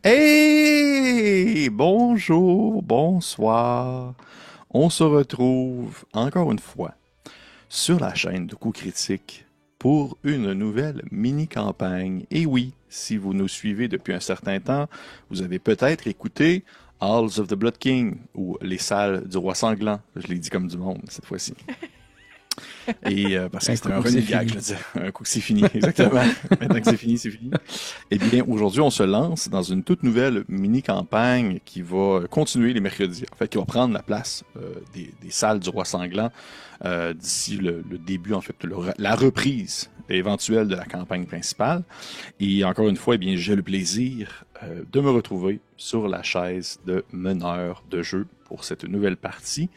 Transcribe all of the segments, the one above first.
Hey! Bonjour, bonsoir. On se retrouve encore une fois sur la chaîne de Coups Critiques pour une nouvelle mini-campagne. Et oui, si vous nous suivez depuis un certain temps, vous avez peut-être écouté Halls of the Blood King ou Les Salles du Roi Sanglant. Je l'ai dit comme du monde cette fois-ci. Et parce que Un c'était coup un que c'est running gag, je fini. le disais. Un coup que c'est fini, exactement. Maintenant que c'est fini, c'est fini. Eh bien, aujourd'hui, on se lance dans une toute nouvelle mini-campagne qui va continuer les mercredis. En fait, qui va prendre la place des salles du Roi Sanglant d'ici le début, en fait, la reprise éventuelle de la campagne principale. Et encore une fois, eh bien, j'ai le plaisir de me retrouver sur la chaise de meneur de jeu pour cette nouvelle partie.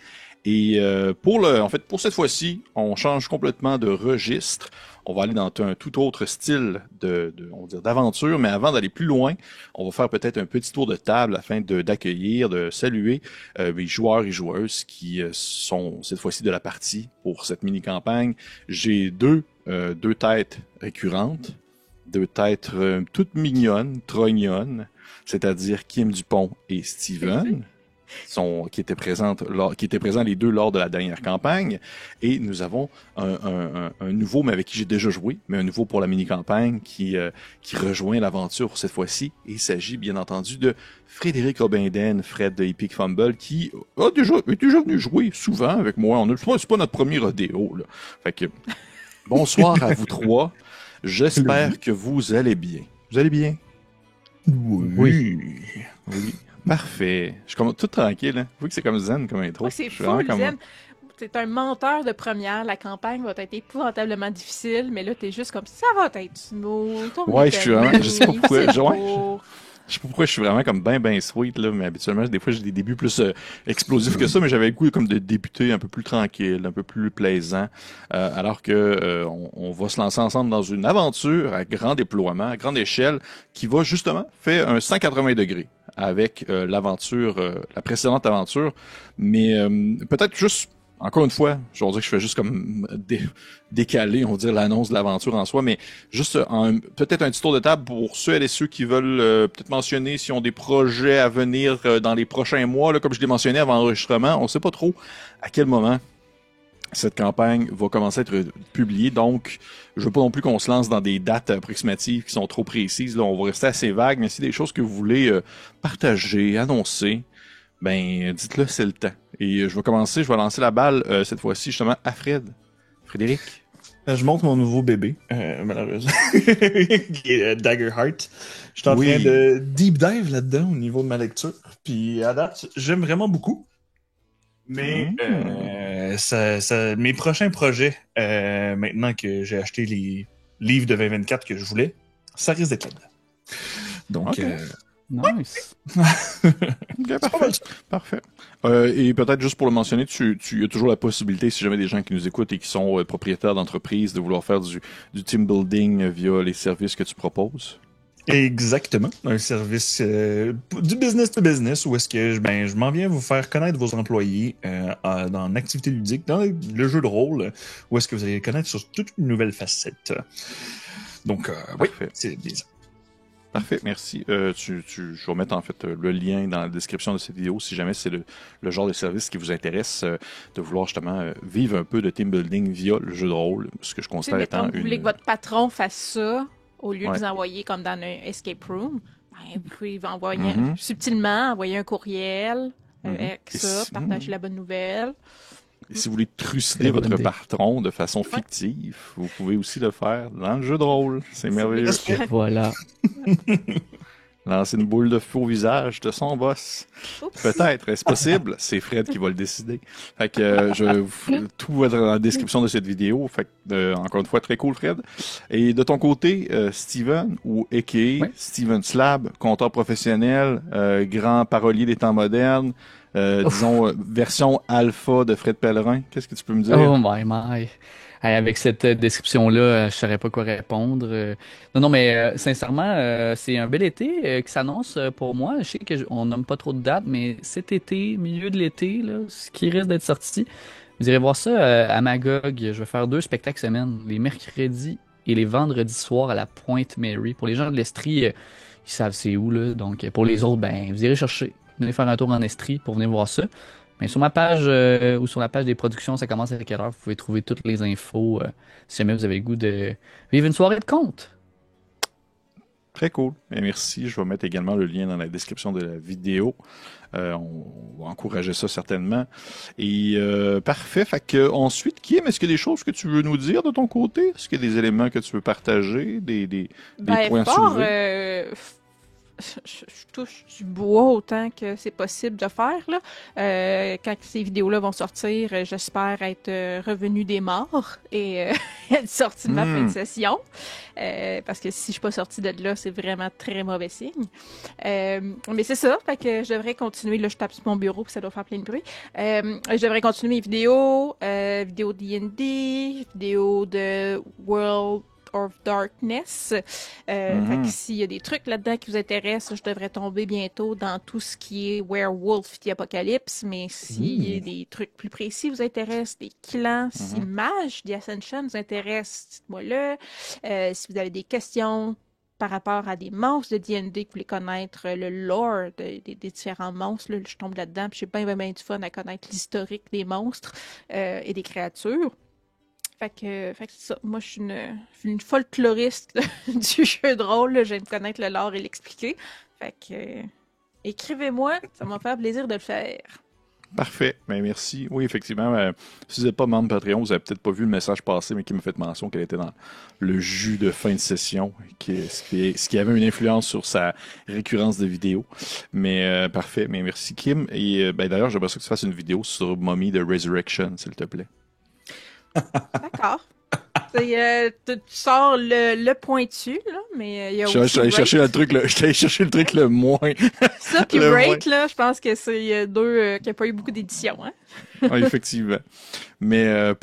Et en fait, pour cette fois-ci, on change complètement de registre. On va aller dans un tout autre style on va dire, d'aventure, mais avant d'aller plus loin, on va faire peut-être un petit tour de table afin d'accueillir, de saluer les joueurs et joueuses qui sont cette fois-ci de la partie pour cette mini-campagne. J'ai deux têtes récurrentes, deux têtes toutes mignonnes, trognonnes, c'est-à-dire Kim Dupont et Steven qui étaient présents les deux lors de la dernière campagne. Et nous avons un nouveau, mais avec qui j'ai déjà joué, mais un nouveau pour la mini-campagne qui rejoint l'aventure cette fois-ci. Et il s'agit bien entendu de Frédéric Robindenne, Fred de Epic Fumble, qui est déjà venu jouer souvent avec moi. C'est pas notre premier rodéo, là. Fait que, bonsoir à vous trois. Salut. J'espère que vous allez bien. Vous allez bien? Oui. Oui. Oui. Parfait. Je suis comme tout tranquille, hein. Vous voyez que c'est comme zen comme Ouais, intro. c'est Je suis vraiment full comme. zen. T'es un menteur de première. La campagne va être épouvantablement difficile, mais là, t'es juste comme ça va être smooth. On Ouais, est je suis vraiment. Je sais pas amis. pourquoi. C'est Ouais, beau. je sais pas pourquoi je suis vraiment comme ben sweet, là, mais habituellement, des fois, j'ai des débuts plus explosifs que ça, mais j'avais le goût comme de débuter un peu plus tranquille, un peu plus plaisant, alors que on va se lancer ensemble dans une aventure à grand déploiement, à grande échelle, qui va justement faire un 180 degrés avec la précédente aventure, mais peut-être juste encore une fois, je vais dire que je fais juste comme décaler, on va dire, l'annonce de l'aventure en soi, mais juste peut-être un petit tour de table pour ceux et ceux qui veulent peut-être mentionner s'ils ont des projets à venir dans les prochains mois. Là, comme je l'ai mentionné avant l'enregistrement, on ne sait pas trop à quel moment cette campagne va commencer à être publiée. Donc, je veux pas non plus qu'on se lance dans des dates approximatives qui sont trop précises. Là, on va rester assez vague, mais si des choses que vous voulez partager, annoncer, ben dites-le, c'est le temps. Et je vais lancer la balle cette fois-ci justement à Frédéric. Je montre mon nouveau bébé, malheureusement, qui est Daggerheart. Je suis en train Oui. de deep dive là-dedans au niveau de ma lecture. Puis à date, j'aime vraiment beaucoup. Mais Hmm. mes prochains projets, maintenant que j'ai acheté les livres de 2024 que je voulais, ça risque d'être là-dedans. Donc, OK. Nice. OK, c'est pas mal parfait. ça. Parfait. Et peut-être juste pour le mentionner, tu as toujours la possibilité, si jamais des gens qui nous écoutent et qui sont propriétaires d'entreprises, de vouloir faire du team building via les services que tu proposes. Exactement. Un service du business to business où est-ce que je m'en viens vous faire connaître vos employés dans l'activité ludique, dans le jeu de rôle, où est-ce que vous allez les connaître sur toute une nouvelle facette. Donc, oui, Parfait. c'est bien ça. Parfait, merci. Je vais mettre en fait le lien dans la description de cette vidéo si jamais c'est le genre de service qui vous intéresse de vouloir justement vivre un peu de team building via le jeu de rôle, ce que je Tu sais, considère mettons étant que vous voulez que une... votre patron fasse ça, au lieu de Ouais. vous envoyer comme dans un escape room, ben, vous pouvez envoyer Mhm, subtilement envoyer un courriel mhm. avec ça, partager la bonne nouvelle. Et si vous voulez C'est trucider la bonne votre idée. patron de façon Ouais. fictive, vous pouvez aussi le faire dans le jeu de rôle. C'est merveilleux. C'est Voilà. Lancer une boule de feu au visage de son boss. Oups. Peut-être, est-ce possible? C'est Fred qui va le décider. Fait que tout va être dans la description de cette vidéo. Fait que, encore une fois, très cool, Fred. Et de ton côté, Steven, ou a.k.a. Ouais. Steven Slab, conteur professionnel, grand parolier des temps modernes, Ouf. disons, version alpha de Fred Pellerin. Qu'est-ce que tu peux me dire? Oh my my. Hey, avec cette description-là, je saurais pas quoi répondre. Non, non, mais sincèrement, c'est un bel été qui s'annonce pour moi. Je sais on nomme pas trop de dates, mais cet été, milieu de l'été, là, ce qui risque d'être sorti, vous irez voir ça à Magog. Je vais faire 2 spectacles semaine, les mercredis et les vendredis soirs à la Pointe-Mary. Pour les gens de l'Estrie, ils savent c'est où, là. Donc, pour les autres, ben, vous irez chercher. Venez faire un tour en Estrie pour venir voir ça. Mais sur ma page ou sur la page des productions, ça commence à quelle heure, vous pouvez trouver toutes les infos si jamais vous avez le goût de vivre une soirée de conte. Très cool. Et merci. Je vais mettre également le lien dans la description de la vidéo. On va encourager ça certainement. Et parfait. Fait que ensuite, Kim, est-ce qu'il y a des choses que tu veux nous dire de ton côté? Est-ce qu'il y a des éléments que tu veux partager? Des points à soulever? Je touche du bois autant que c'est possible de faire, là. Quand ces vidéos-là vont sortir, j'espère être revenu des morts et être sorti de ma fin de session. Parce que si je suis pas sortie de là, c'est vraiment très mauvais signe. Mais c'est ça, fait que je devrais continuer. Là, je tape sur mon bureau puis ça doit faire plein de bruit. Je devrais continuer mes vidéos, vidéos de D&D, vidéos de World of Darkness. Fait que s'il y a des trucs là-dedans qui vous intéressent, je devrais tomber bientôt dans tout ce qui est Werewolf the Apocalypse, mais s'il y a des trucs plus précis vous intéressent, des clans, si Mage the Ascension vous intéresse, dites-moi là. Si vous avez des questions par rapport à des monstres de D&D que vous voulez connaître, le lore des différents monstres, là, je tombe là-dedans, puis j'ai bien du fun à connaître l'historique des monstres et des créatures. Fait que c'est ça. Moi, je suis une folkloriste du jeu de rôle. Là. J'aime connaître le lore et l'expliquer. Fait que écrivez-moi, ça m'a fait plaisir de le faire. Parfait. Ben, merci. Oui, effectivement, si vous n'êtes pas membre Patreon, vous n'avez peut-être pas vu le message passer, mais qui m'a fait mention qu'elle était dans le jus de fin de session, ce qui avait une influence sur sa récurrence de vidéos. Mais parfait. Mais merci, Kim. Et d'ailleurs, j'aimerais ça que tu fasses une vidéo sur Mummy de Resurrection, s'il te plaît. D'accord. Tu sors le pointu, là, mais il y a Je suis allé chercher le truc le moins. Ça, puis Break, là, je pense que c'est deux qui n'ont pas eu beaucoup d'éditions, hein? Oui, effectivement. Mais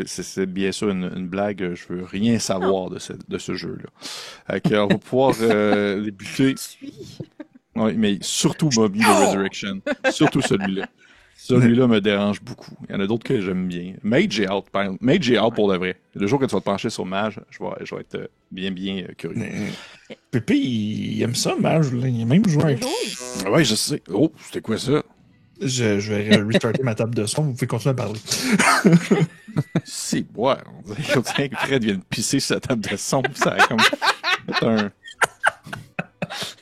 c'est bien sûr une blague. Je veux rien savoir de ce jeu-là. On va pouvoir débuter. Oui, mais surtout Bobby de Resurrection. Surtout celui-là. Celui-là me dérange beaucoup. Il y en a d'autres que j'aime bien. Mage est out, par exemple. Mage est out pour de vrai. Le jour que tu vas te pencher sur Mage, je vais être bien curieux. Pépé, il aime ça, Mage. Là. Il a même joué avec... Ouais, je sais. Oh, c'était quoi ça? Je vais restarter ma table de son. Vous pouvez continuer à parler. C'est ouais. On dirait que Fred vient de pisser sur sa table de son. Ça a comme...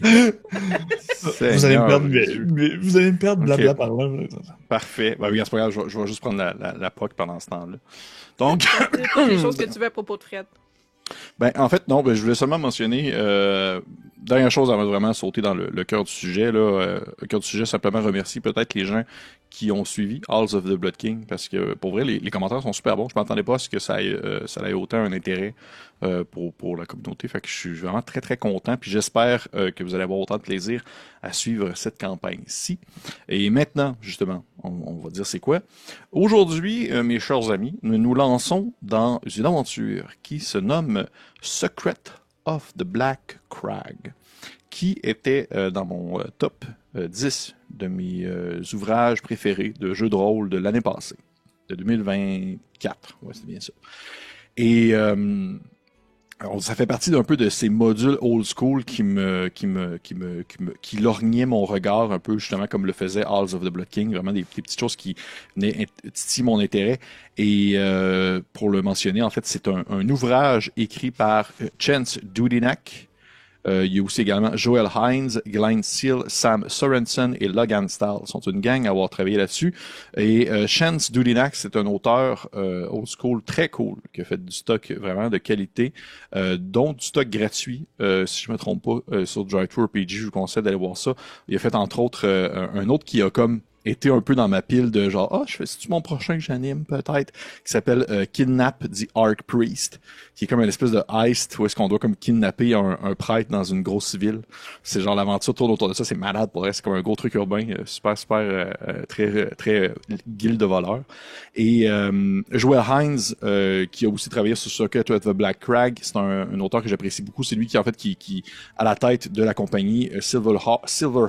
Vous allez me perdre blabla par là. Parfait. Ben oui, c'est pas grave, je vais juste prendre la POC pendant ce temps-là. Donc. Les choses que tu veux à propos de Fred. Ben, en fait, non, je voulais seulement mentionner, dernière chose avant de vraiment sauter dans le cœur du sujet, là, le cœur du sujet, simplement remercier peut-être les gens qui ont suivi Halls of the Blood King, parce que, pour vrai, les commentaires sont super bons. Je m'attendais pas à ce que ça ait autant un intérêt, pour la communauté. Fait que je suis vraiment très, très content, puis j'espère, que vous allez avoir autant de plaisir à suivre cette campagne-ci. Et maintenant, justement, on va dire c'est quoi. Aujourd'hui, mes chers amis, nous lançons dans une aventure qui se nomme Secret of the Black Crag, qui était dans mon top 10 de mes ouvrages préférés de jeux de rôle de l'année passée, de 2024. Ouais, c'est bien ça. Et alors, ça fait partie d'un peu de ces modules old school qui lorgnaient mon regard un peu, justement, comme le faisait Halls of the Blood King, vraiment des petites choses qui titillent mon intérêt. Et pour le mentionner, en fait, c'est un ouvrage écrit par Chance Dudinak. Il y a aussi également Joel Hines, Glenn Seal, Sam Sorensen et Logan Stahl. Ils sont une gang à avoir travaillé là-dessus. Et Chance Dudinak, c'est un auteur old school très cool qui a fait du stock vraiment de qualité, dont du stock gratuit, si je me trompe pas, sur DriveThru-RPG. Je vous conseille d'aller voir ça. Il a fait entre autres un autre qui a comme été un peu dans ma pile de genre, c'est-tu mon prochain que j'anime peut-être, qui s'appelle Kidnap the Arc Priest, qui est comme une espèce de heist où est-ce qu'on doit comme kidnapper un prêtre dans une grosse ville. C'est genre l'aventure tourne autour de ça, c'est malade pour vrai, c'est comme un gros truc urbain, super très guilde de voleurs. Et Joel Hines, qui a aussi travaillé sur Circuit of the Black Crag, c'est un auteur que j'apprécie beaucoup, c'est lui qui en fait qui à la tête de la compagnie Silver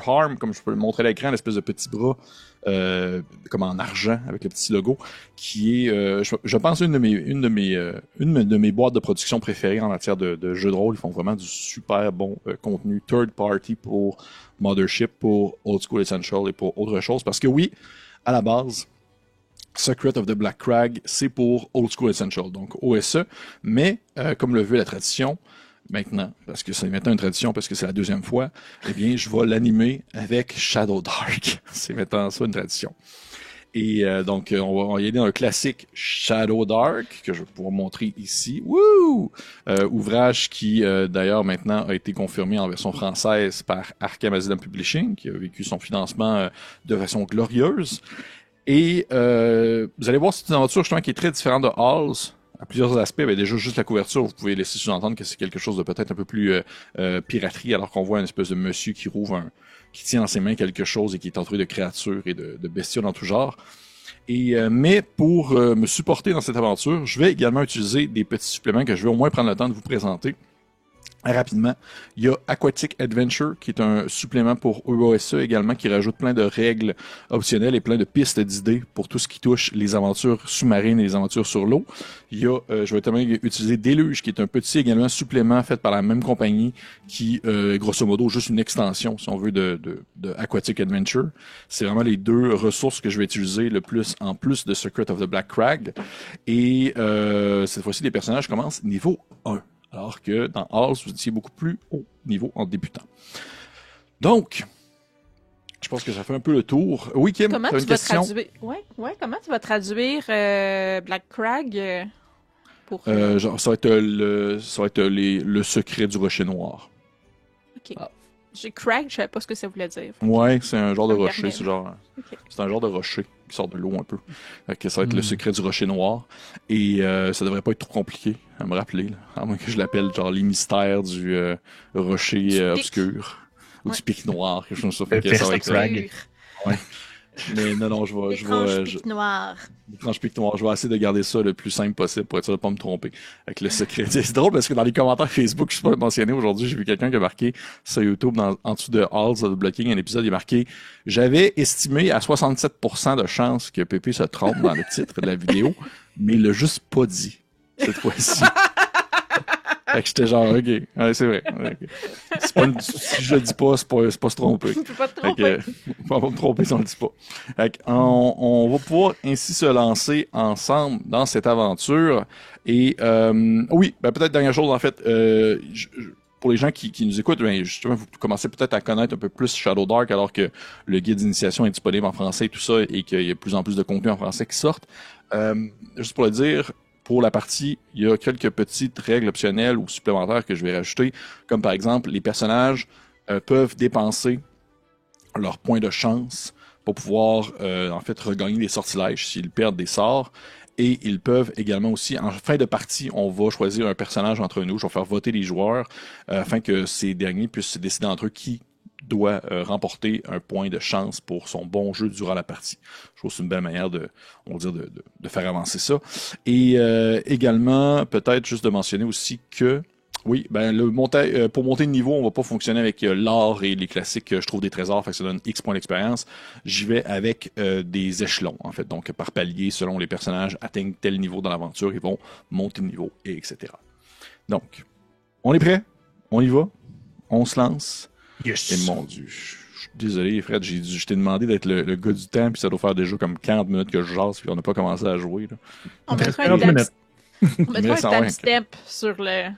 Harm, comme je peux le montrer à l'écran, l'espèce de petit bras comme en argent avec le petit logo, qui est, je pense, une de mes boîtes de production préférées en matière de jeux de rôle. Ils font vraiment du super bon contenu third party pour Mothership, pour Old School Essential et pour autre chose. Parce que oui, à la base, Secret of the Black Crag, c'est pour Old School Essential, donc OSE, mais comme le veut la tradition, maintenant, parce que c'est maintenant une tradition, parce que c'est la deuxième fois, eh bien, je vais l'animer avec Shadow Dark. C'est maintenant ça une tradition. Et donc, on va y aller dans un classique Shadow Dark, que je vais pouvoir montrer ici. Wouh! Ouvrage qui, d'ailleurs, maintenant a été confirmé en version française par Arkham Asylum Publishing, qui a vécu son financement de façon glorieuse. Et vous allez voir, c'est une aventure justement qui est très différente de Halls à plusieurs aspects. Ben, déjà, juste la couverture, vous pouvez laisser sous-entendre que c'est quelque chose de peut-être un peu plus piraterie, alors qu'on voit une espèce de monsieur qui qui tient dans ses mains quelque chose et qui est entouré de créatures et de bestioles en tout genre. Et mais pour me supporter dans cette aventure, je vais également utiliser des petits suppléments que je vais au moins prendre le temps de vous présenter rapidement. Il y a Aquatic Adventure, qui est un supplément pour OSE également, qui rajoute plein de règles optionnelles et plein de pistes d'idées pour tout ce qui touche les aventures sous-marines et les aventures sur l'eau. Il y a, je vais également utiliser Déluge, qui est un petit également supplément fait par la même compagnie, qui, grosso modo, juste une extension, si on veut, de Aquatic Adventure. C'est vraiment les deux ressources que je vais utiliser le plus, en plus de Secret of the Black Crag. Et cette fois-ci, les personnages commencent niveau 1. Alors que dans Halls, vous étiez beaucoup plus haut niveau en débutant. Donc, je pense que ça fait un peu le tour. Oui, Kim, tu as une question? Comment tu vas traduire Black Crag pour... Genre, ça va être le secret du rocher noir. OK. J'ai Crag, je savais pas ce que ça voulait dire. Ouais, c'est un genre de rocher. C'est un genre de rocher qui sort de l'eau un peu. Ça va être le secret du rocher noir. Et ça devrait pas être trop compliqué à me rappeler. Là. À moins que je l'appelle genre les mystères du rocher obscur. Ou du pic noir. Quelque chose comme ça. Ça va être Crag. Ouais. Mais non, je vais. Pic noir. L'étrange pic noir. Je vais essayer de garder ça le plus simple possible pour être sûr de pas me tromper avec le secret. C'est drôle parce que dans les commentaires Facebook, je suis pas mentionné aujourd'hui, j'ai vu quelqu'un qui a marqué sur YouTube en dessous de Halls of the Blocking, un épisode, il est marqué « J'avais estimé à 67% de chance que Pépé se trompe dans le titre de la vidéo, mais il l'a juste pas dit cette fois-ci. » Fait que j'étais genre, OK, ouais, c'est vrai. Okay. Si je le dis pas, c'est pas se tromper. Tu peux pas te tromper. On va me tromper si on le dit pas. Fait que, on va pouvoir ainsi se lancer ensemble dans cette aventure. Et oui, peut-être dernière chose, en fait, pour les gens qui nous écoutent, justement, vous commencez peut-être à connaître un peu plus Shadow Dark alors que le guide d'initiation est disponible en français et tout ça, et qu'il y a de plus en plus de contenu en français qui sortent. Juste pour le dire, pour la partie, il y a quelques petites règles optionnelles ou supplémentaires que je vais rajouter, comme par exemple, les personnages peuvent dépenser leurs points de chance pour pouvoir en fait regagner des sortilèges s'ils perdent des sorts. Et ils peuvent également aussi, en fin de partie, on va choisir un personnage entre nous, je vais faire voter les joueurs afin que ces derniers puissent se décider entre eux qui doit remporter un point de chance pour son bon jeu durant la partie. Je trouve que c'est une belle manière de faire avancer ça. Et également, peut-être juste de mentionner aussi que oui, pour monter de niveau, on va pas fonctionner avec l'or et les classiques, je trouve des trésors, fait que ça donne X points d'expérience. J'y vais avec des échelons, en fait. Donc, par palier, selon les personnages atteignent tel niveau dans l'aventure, ils vont monter de niveau, et etc. Donc, on est prêt? On y va? On se lance? Yes. Et mon Dieu, je suis désolé, Fred, je t'ai demandé d'être le gars du temps, puis ça doit faire déjà comme 40 minutes que je jase, puis on n'a pas commencé à jouer. Là. On mettra un timestamp sur le...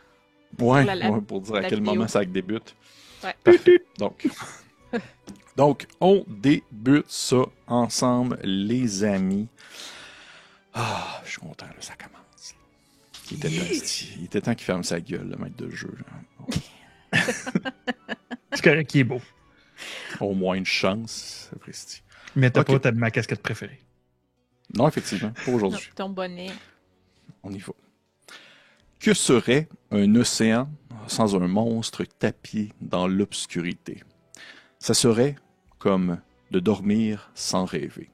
Ouais, pour dire à quel moment ça débute. Ouais. Parfait. Donc, on débute ça ensemble, les amis. Ah, je suis content, là, ça commence. Il était temps qu'il ferme sa gueule, le maître de jeu. C'est correct, qui est beau. Au moins une chance, Presti. Mais t'as pas ma casquette préférée. Non, effectivement, pas aujourd'hui. Ton bonnet. On y va. Que serait un océan sans un monstre tapis dans l'obscurité? Ça serait comme de dormir sans rêver.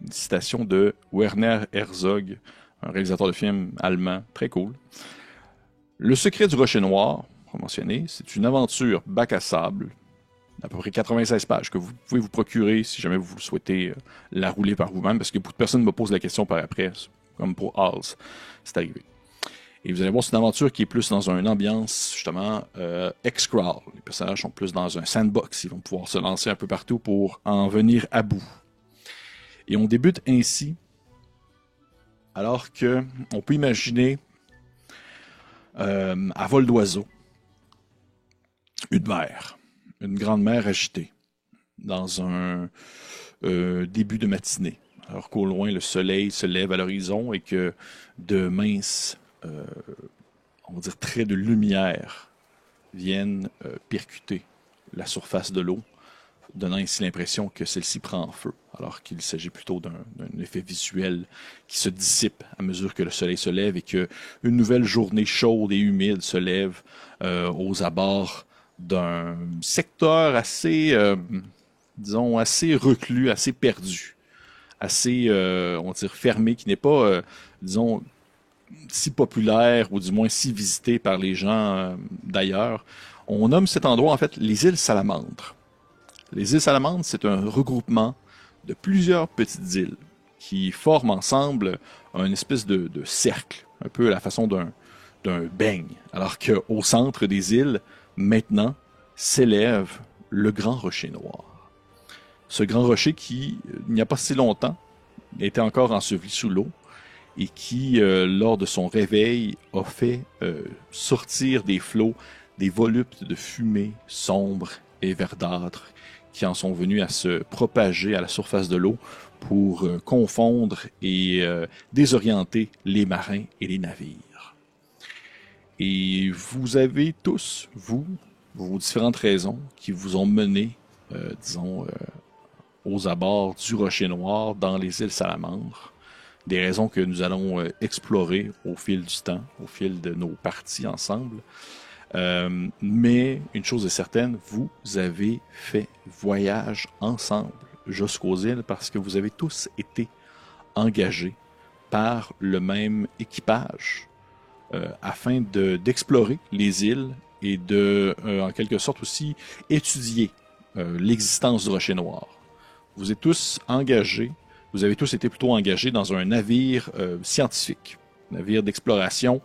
Une citation de Werner Herzog, un réalisateur de films allemand très cool. Le secret du rocher noir, mentionné, c'est une aventure bac à sable, à peu près 96 pages que vous pouvez vous procurer si jamais vous souhaitez la rouler par vous-même, parce que beaucoup de personnes me posent la question par après, comme pour Halls, c'est arrivé. Et vous allez voir, c'est une aventure qui est plus dans une ambiance, justement, X-Crawl. Les personnages sont plus dans un sandbox. Ils vont pouvoir se lancer un peu partout pour en venir à bout. Et on débute ainsi, alors que on peut imaginer, à vol d'oiseau, une mer, une grande mer agitée, dans un début de matinée. Alors qu'au loin, le soleil se lève à l'horizon et que de minces on va dire traits de lumière viennent percuter la surface de l'eau, donnant ainsi l'impression que celle-ci prend feu, alors qu'il s'agit plutôt d'un effet visuel qui se dissipe à mesure que le soleil se lève et que une nouvelle journée chaude et humide se lève aux abords d'un secteur assez, disons, assez reclus, assez perdu, assez, on va dire, fermé, qui n'est pas, disons, si populaire, ou du moins si visité par les gens d'ailleurs. On nomme cet endroit, en fait, les îles Salamandres. Les îles Salamandres, c'est un regroupement de plusieurs petites îles qui forment ensemble un espèce de cercle, un peu à la façon d'un beigne. Alors qu'au centre des îles, maintenant, s'élève le Grand Rocher Noir. Ce grand rocher qui, il n'y a pas si longtemps, était encore enseveli sous l'eau, et qui, lors de son réveil, a fait sortir des flots, des voluptes de fumée sombres et verdâtres qui en sont venus à se propager à la surface de l'eau pour confondre et désorienter les marins et les navires. Et vous avez tous, vous, vos différentes raisons qui vous ont mené, disons, aux abords du Rocher Noir dans les îles Salamandres. Des raisons que nous allons explorer au fil du temps, au fil de nos parties ensemble. Mais une chose est certaine, vous avez fait voyage ensemble jusqu'aux îles parce que vous avez tous été engagés par le même équipage afin d'explorer les îles et de, en quelque sorte aussi, étudier l'existence du Rocher Noir. Vous êtes tous engagés. Vous avez tous été plutôt engagés dans un navire scientifique, un navire d'exploration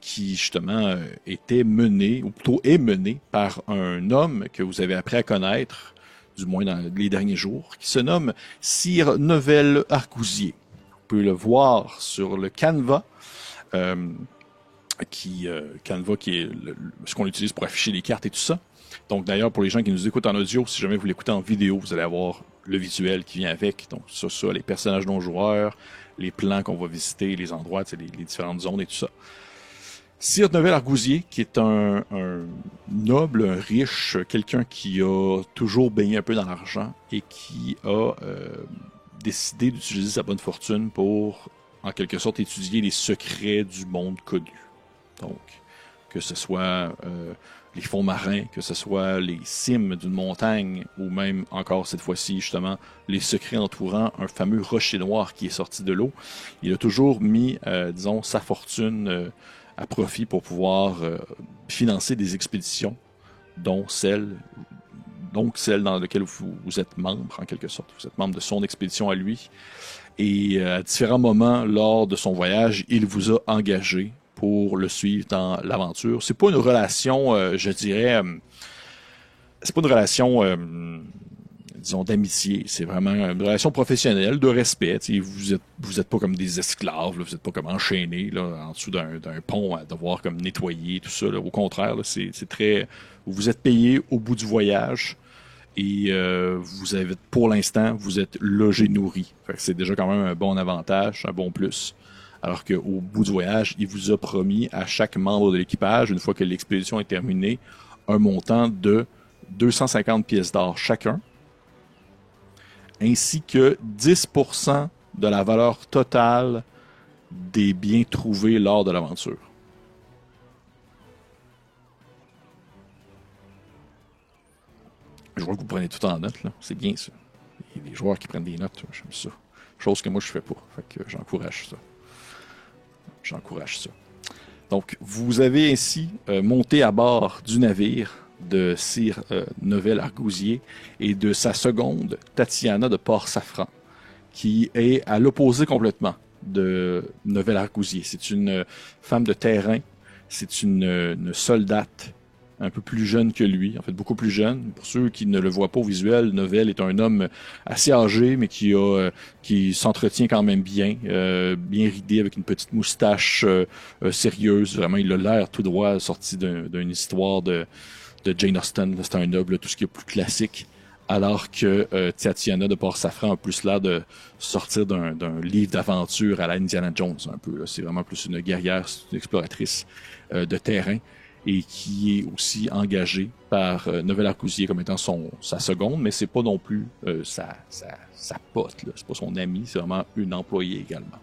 qui, justement, était mené, ou plutôt est mené par un homme que vous avez appris à connaître, du moins dans les derniers jours, qui se nomme Sir Neville Argousier. Vous pouvez le voir sur le canevas, canevas qui est ce qu'on utilise pour afficher les cartes et tout ça. Donc, d'ailleurs, pour les gens qui nous écoutent en audio, si jamais vous l'écoutez en vidéo, vous allez avoir le visuel qui vient avec. Donc, ça, les personnages non-joueurs, les plans qu'on va visiter, les endroits, les différentes zones et tout ça. Sir Neville Argousier, qui est un noble, un riche, quelqu'un qui a toujours baigné un peu dans l'argent et qui a décidé d'utiliser sa bonne fortune pour, en quelque sorte, étudier les secrets du monde connu. Donc, que ce soit les fonds marins, que ce soit les cimes d'une montagne, ou même encore cette fois-ci, justement, les secrets entourant un fameux rocher noir qui est sorti de l'eau. Il a toujours mis, disons, sa fortune à profit pour pouvoir financer des expéditions, dont celle dans laquelle vous êtes membre, en quelque sorte. Vous êtes membre de son expédition à lui. Et à différents moments, lors de son voyage, il vous a engagé pour le suivre dans l'aventure. C'est pas une relation, je dirais, c'est pas une relation, disons, d'amitié. C'est vraiment une relation professionnelle, de respect. Vous êtes pas comme des esclaves, là, vous êtes pas comme enchaînés là, en dessous d'un pont à devoir comme nettoyer tout ça. Là. Au contraire, là, c'est très, vous êtes payé au bout du voyage et vous avez, pour l'instant, vous êtes logé, nourri. C'est déjà quand même un bon avantage, un bon plus. Alors qu'au bout du voyage, il vous a promis à chaque membre de l'équipage, une fois que l'expédition est terminée, un montant de 250 pièces d'or chacun, ainsi que 10% de la valeur totale des biens trouvés lors de l'aventure. Je vois que vous prenez tout en note, là. C'est bien ça. Il y a des joueurs qui prennent des notes, j'aime ça. Chose que moi je fais pas. Fait que j'encourage ça. J'encourage ça. Donc, vous avez ainsi monté à bord du navire de Sir Novel Argousier et de sa seconde, Tatiana de Port-Safran, qui est à l'opposé complètement de Novel Argousier. C'est une femme de terrain, c'est une soldate un peu plus jeune que lui, en fait beaucoup plus jeune. Pour ceux qui ne le voient pas au visuel, Novel est un homme assez âgé, mais qui s'entretient quand même bien, bien ridé, avec une petite moustache sérieuse. Vraiment, il a l'air tout droit sorti d'une histoire de Jane Austen. C'est un noble, tout ce qui est plus classique. Alors que Tatiana de Port-Safran a plus l'air de sortir d'un livre d'aventure à la Indiana Jones, un peu. Là. C'est vraiment plus une guerrière, une exploratrice de terrain, et qui est aussi engagée par Novel Argousier comme étant sa seconde, mais c'est pas non plus sa pote, là. C'est pas son amie, c'est vraiment une employée également.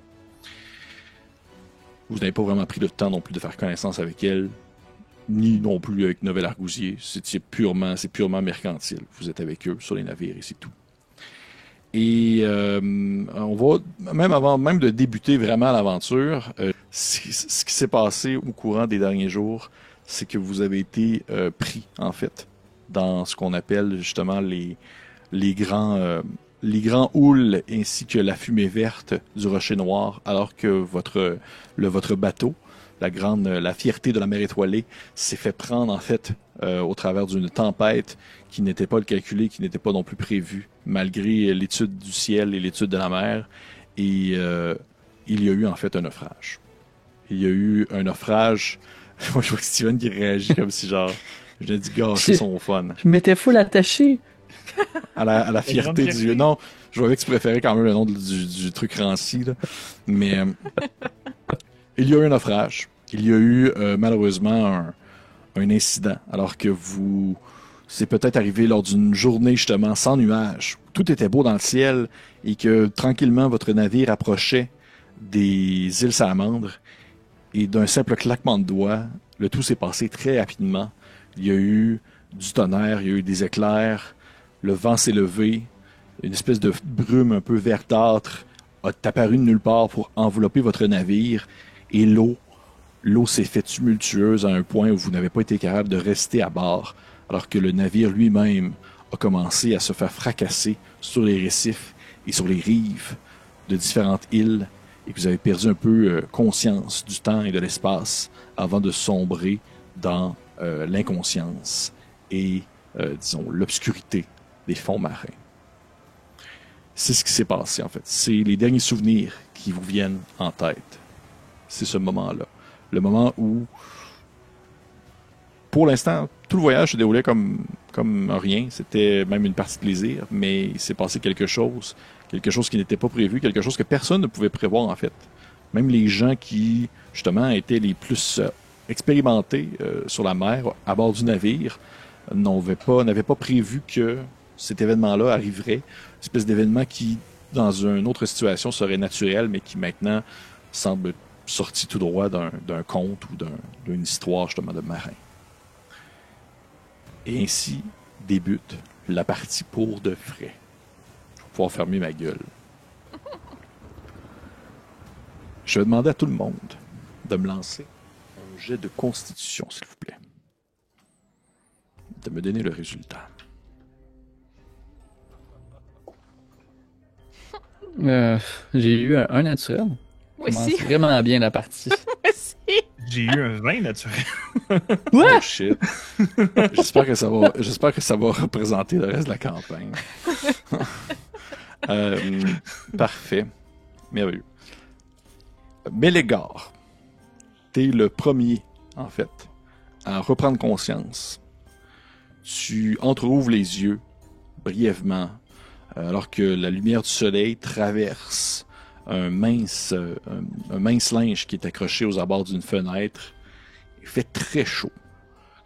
Vous n'avez pas vraiment pris le temps non plus de faire connaissance avec elle, ni non plus avec Novel Argousier. C'est purement mercantile. Vous êtes avec eux sur les navires et c'est tout. Et on va, même de débuter vraiment l'aventure, ce qui s'est passé au courant des derniers jours, c'est que vous avez été pris, en fait, dans ce qu'on appelle justement les grands houles ainsi que la fumée verte du Rocher Noir, alors que votre bateau, la fierté de la mer étoilée, s'est fait prendre, en fait, au travers d'une tempête qui n'était pas calculée, qui n'était pas non plus prévue, malgré l'étude du ciel et l'étude de la mer. Et il y a eu, en fait, un naufrage. Il y a eu un naufrage. Moi, je vois que Steven qui réagit comme si, genre, je l'ai dit, gâcher son fun. Je m'étais full attaché. À la fierté du... Non, je voyais que tu préférais quand même le nom du truc ranci, là. Mais il y a eu un naufrage. Il y a eu, malheureusement, un incident. Alors que c'est peut-être arrivé lors d'une journée, justement, sans nuages. Tout était beau dans le ciel et que, tranquillement, votre navire approchait des îles Salamandres. Et d'un simple claquement de doigts, le tout s'est passé très rapidement. Il y a eu du tonnerre, il y a eu des éclairs, le vent s'est levé, une espèce de brume un peu verdâtre a apparu de nulle part pour envelopper votre navire, et l'eau s'est fait tumultueuse à un point où vous n'avez pas été capable de rester à bord, alors que le navire lui-même a commencé à se faire fracasser sur les récifs et sur les rives de différentes îles, et que vous avez perdu un peu conscience du temps et de l'espace avant de sombrer dans l'inconscience et, disons, l'obscurité des fonds marins. C'est ce qui s'est passé, en fait. C'est les derniers souvenirs qui vous viennent en tête. C'est ce moment-là. Le moment où, pour l'instant, tout le voyage se déroulait comme rien. C'était même une partie de plaisir, mais il s'est passé quelque chose qui n'était pas prévu, quelque chose que personne ne pouvait prévoir, en fait. Même les gens qui, justement, étaient les plus expérimentés sur la mer, à bord du navire, n'avaient pas prévu que cet événement-là arriverait. Une espèce d'événement qui, dans une autre situation, serait naturel, mais qui maintenant semble sorti tout droit d'un conte ou d'une histoire, justement, de marin. Et ainsi débute la partie pour de vrai. Je vais pouvoir fermer ma gueule. Je vais demander à tout le monde de me lancer un jet de constitution, s'il vous plaît. De me donner le résultat. J'ai eu un naturel. Moi Commence aussi. vraiment bien la partie. Moi aussi. J'ai eu un vin naturel. Oh shit. J'espère que ça va représenter le reste de la campagne. Parfait. Merveilleux. Mélégare, t'es le premier, en fait, à reprendre conscience. Tu entrouvres les yeux brièvement, alors que la lumière du soleil traverse un mince linge qui est accroché aux abords d'une fenêtre. Il fait très chaud,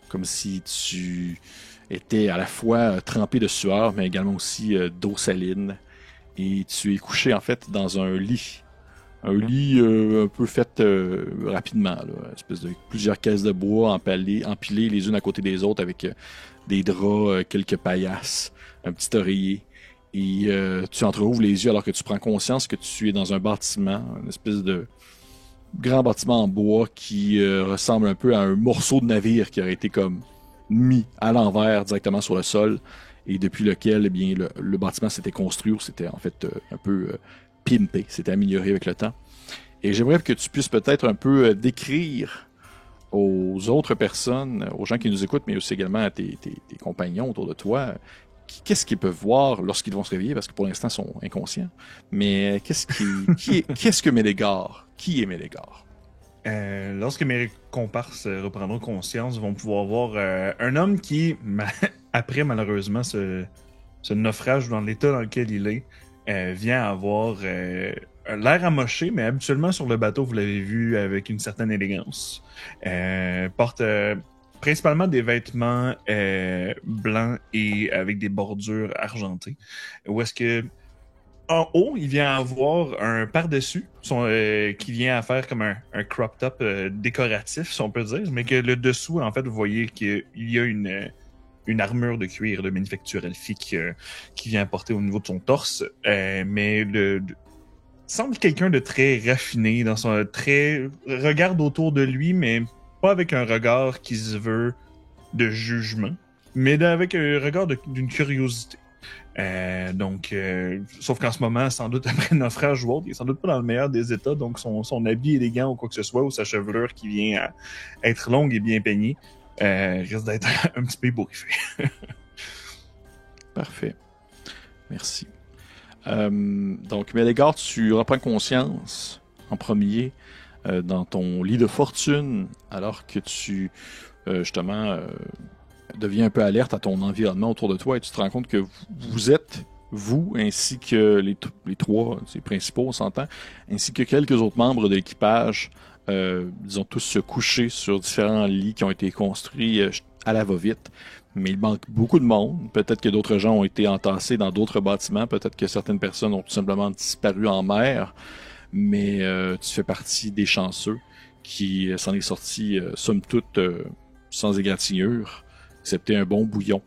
comme si tu étais à la fois trempé de sueur, mais également aussi d'eau saline. Et tu es couché, en fait, dans un lit. Un lit un peu fait rapidement, là. Une espèce de plusieurs caisses de bois empilées les unes à côté des autres avec des draps, quelques paillasses, un petit oreiller. Et tu entreouvres les yeux alors que tu prends conscience que tu es dans un bâtiment, une espèce de grand bâtiment en bois qui ressemble un peu à un morceau de navire qui aurait été comme mis à l'envers directement sur le sol et depuis lequel eh bien, le bâtiment s'était construit ou s'était en fait un peu pimpé, s'était amélioré avec le temps. Et j'aimerais que tu puisses peut-être un peu décrire aux autres personnes, aux gens qui nous écoutent, mais aussi également à tes compagnons autour de toi, qu'est-ce qu'ils peuvent voir lorsqu'ils vont se réveiller, parce que pour l'instant, ils sont inconscients. Mais qu'est-ce que Médégard? Qui est Médégard? Lorsque mes comparses reprendront conscience, vont pouvoir voir un homme qui, après malheureusement ce naufrage dans l'état dans lequel il est, vient avoir l'air amoché, mais habituellement sur le bateau, vous l'avez vu avec une certaine élégance. Porte principalement des vêtements blancs et avec des bordures argentées. Où est-ce que en haut, il vient avoir un par-dessus qui vient à faire comme un crop top décoratif, si on peut dire, mais que le dessous, en fait, vous voyez qu'il y a une armure de cuir de manufacture elfique qui vient apporter au niveau de son torse, mais semble quelqu'un de très raffiné dans son regarde autour de lui, mais pas avec un regard qui se veut de jugement, mais avec un regard d'une curiosité. Sauf qu'en ce moment, sans doute après le naufrage ou autre, il est sans doute pas dans le meilleur des états, donc son habit élégant ou quoi que ce soit, ou sa chevelure qui vient à être longue et bien peignée, risque d'être un petit peu ébouriffé. Parfait. Merci. Donc, Médégard, tu reprends conscience en premier dans ton lit de fortune, alors que tu, justement, deviens un peu alerte à ton environnement autour de toi et tu te rends compte que vous êtes, vous, ainsi que les trois, ces principaux, on s'entend, ainsi que quelques autres membres de l'équipage, disons tous se coucher sur différents lits qui ont été construits à la va-vite. Mais il manque beaucoup de monde. Peut-être que d'autres gens ont été entassés dans d'autres bâtiments. Peut-être que certaines personnes ont tout simplement disparu en mer. Mais tu fais partie des chanceux qui s'en est sorti, somme toute, sans égratignure, excepté un bon bouillon.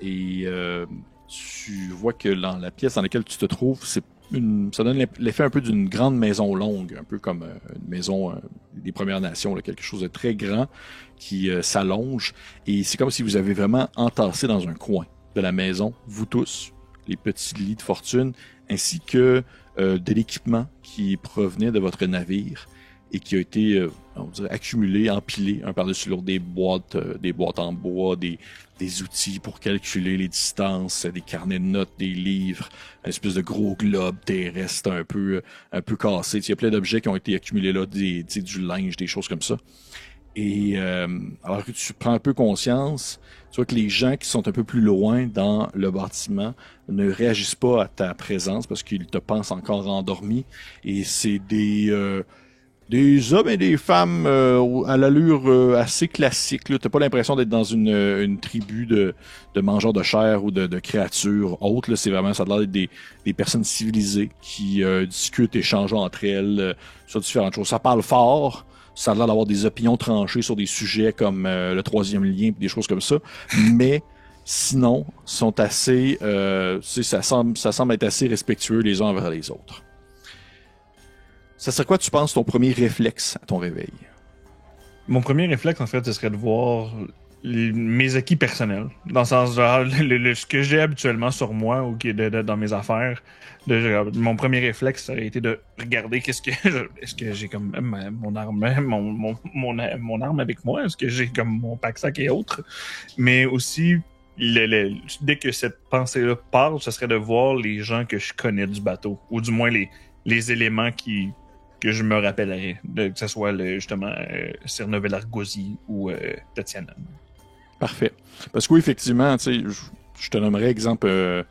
Et tu vois que dans la pièce dans laquelle tu te trouves, ça donne l'effet un peu d'une grande maison longue, un peu comme une maison des Premières Nations, là, quelque chose de très grand qui s'allonge. Et c'est comme si vous avez vraiment entassé dans un coin de la maison, vous tous, les petits lits de fortune, ainsi que de l'équipement qui provenait de votre navire et qui a été on dirait, accumulé, empilé un par-dessus l'autre, des boîtes en bois, des outils pour calculer les distances, des carnets de notes, des livres, une espèce de gros globe terrestre un peu cassé. Il y a plein d'objets qui ont été accumulés là, du linge, des choses comme ça. Et alors que tu prends un peu conscience, tu vois que les gens qui sont un peu plus loin dans le bâtiment ne réagissent pas à ta présence parce qu'ils te pensent encore endormi. Et c'est des hommes et des femmes à l'allure assez classique. T'as pas l'impression d'être dans une tribu de mangeurs de chair ou de créatures autres. Là. C'est vraiment, ça a l'air d'être des personnes civilisées qui discutent, échangent entre elles sur différentes choses. Ça parle fort. Ça a l'air d'avoir des opinions tranchées sur des sujets comme le troisième lien, des choses comme ça. Mais sinon, sont assez, ça semble être assez respectueux les uns envers les autres. Ça serait quoi, tu penses, ton premier réflexe à ton réveil? Mon premier réflexe, en fait, ce serait de voir mes acquis personnels. Dans le sens, genre, ce que j'ai habituellement sur moi ou qui est dans mes affaires. Mon premier réflexe, ça aurait été de regarder est-ce que j'ai comme mon arme avec moi? Est-ce que j'ai comme mon pack-sac et autres? Mais aussi, dès que cette pensée-là part, ce serait de voir les gens que je connais du bateau. Ou du moins les éléments que je me rappellerais, que ce soit justement Sir Novel Argousier ou Tatiana. Parfait. Parce que oui, effectivement, tu sais, je te nommerais exemple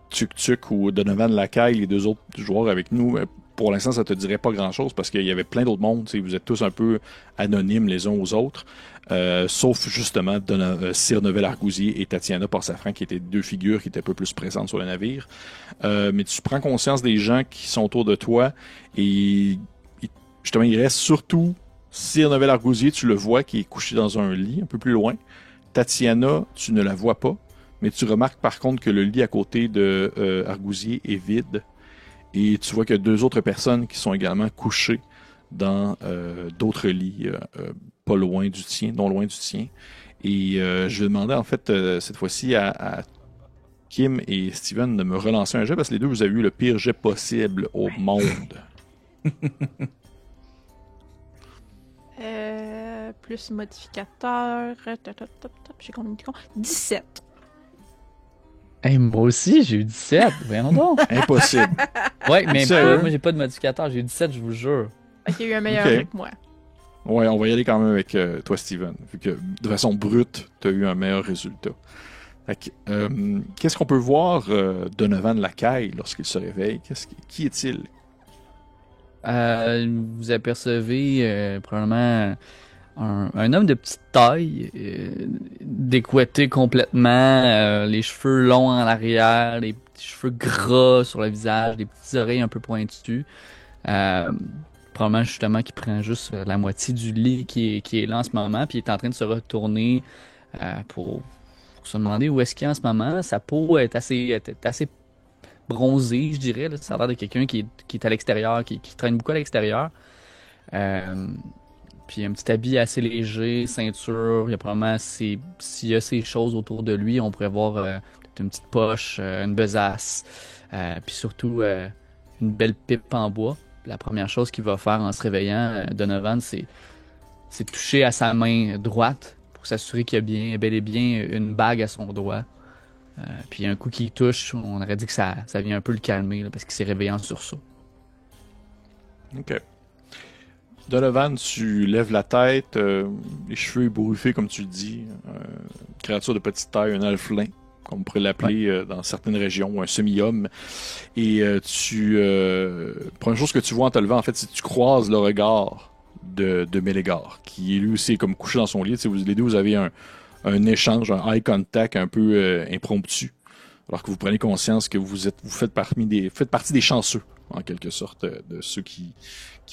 Tuk-Tuk ou Donovan Lacaille, les deux autres joueurs avec nous. Pour l'instant, ça te dirait pas grand-chose parce qu'il y avait plein d'autres mondes. Vous êtes tous un peu anonymes les uns aux autres. Sauf justement Sir Novel Argousier et Tatiana Porsafran, qui étaient deux figures qui étaient un peu plus présentes sur le navire. Mais tu prends conscience des gens qui sont autour de toi et justement, il reste surtout Sir Novel Argousier, tu le vois, qui est couché dans un lit un peu plus loin. Tatiana, tu ne la vois pas, mais tu remarques par contre que le lit à côté de Argousier est vide. Et tu vois qu'il y a deux autres personnes qui sont également couchées dans d'autres lits, pas loin du tien, non loin du tien. Et je vais demander en fait cette fois-ci à Kim et Steven de me relancer un jet parce que les deux vous avez eu le pire jet possible au monde. Plus modificateur. J'ai combien de 17. Hey, moi aussi, j'ai eu 17. Voyons donc. Impossible. Ouais, mais Sérieux? moi, j'ai pas de modificateur. J'ai eu 17, je vous jure. Fait qu'il y a eu un meilleur Ok. jet que moi. Ouais, on va y aller quand même avec toi, Steven. Vu que de façon brute, tu as eu un meilleur résultat. Fait que, qu'est-ce qu'on peut voir Donovan Lacaille lorsqu'il se réveille? Qui est-il? Vous apercevez probablement un homme de petite taille, décoiffé complètement, les cheveux longs en arrière, les petits cheveux gras sur le visage, les petites oreilles un peu pointues. Probablement justement qui prend juste la moitié du lit qui est là en ce moment, puis il est en train de se retourner pour se demander où est-ce qu'il est en ce moment. Sa peau est assez bronzée, je dirais. Là. Ça a l'air de quelqu'un qui est à l'extérieur, qui traîne beaucoup à l'extérieur. Puis un petit habit assez léger, ceinture. Il y a probablement s'il y a ces choses autour de lui, on pourrait voir peut-être une petite poche, une besace, puis surtout une belle pipe en bois. La première chose qu'il va faire en se réveillant, Donovan, c'est toucher à sa main droite pour s'assurer qu'il y a bel et bien une bague à son doigt. Puis un coup qu'il touche, on aurait dit que ça vient un peu le calmer là, parce qu'il s'est réveillé en sursaut. OK. Donovan, tu lèves la tête, les cheveux ébouriffés, comme tu le dis. Créature de petite taille, un alflin, comme on pourrait l'appeler dans certaines régions, ou un semi-homme. Et première chose que tu vois en te levant, en fait, c'est que tu croises le regard de Mélégar, qui lui aussi est comme couché dans son lit. Tu sais, les deux, vous avez un échange, un eye contact un peu impromptu, alors que vous prenez conscience que vous faites partie des chanceux, en quelque sorte, de ceux qui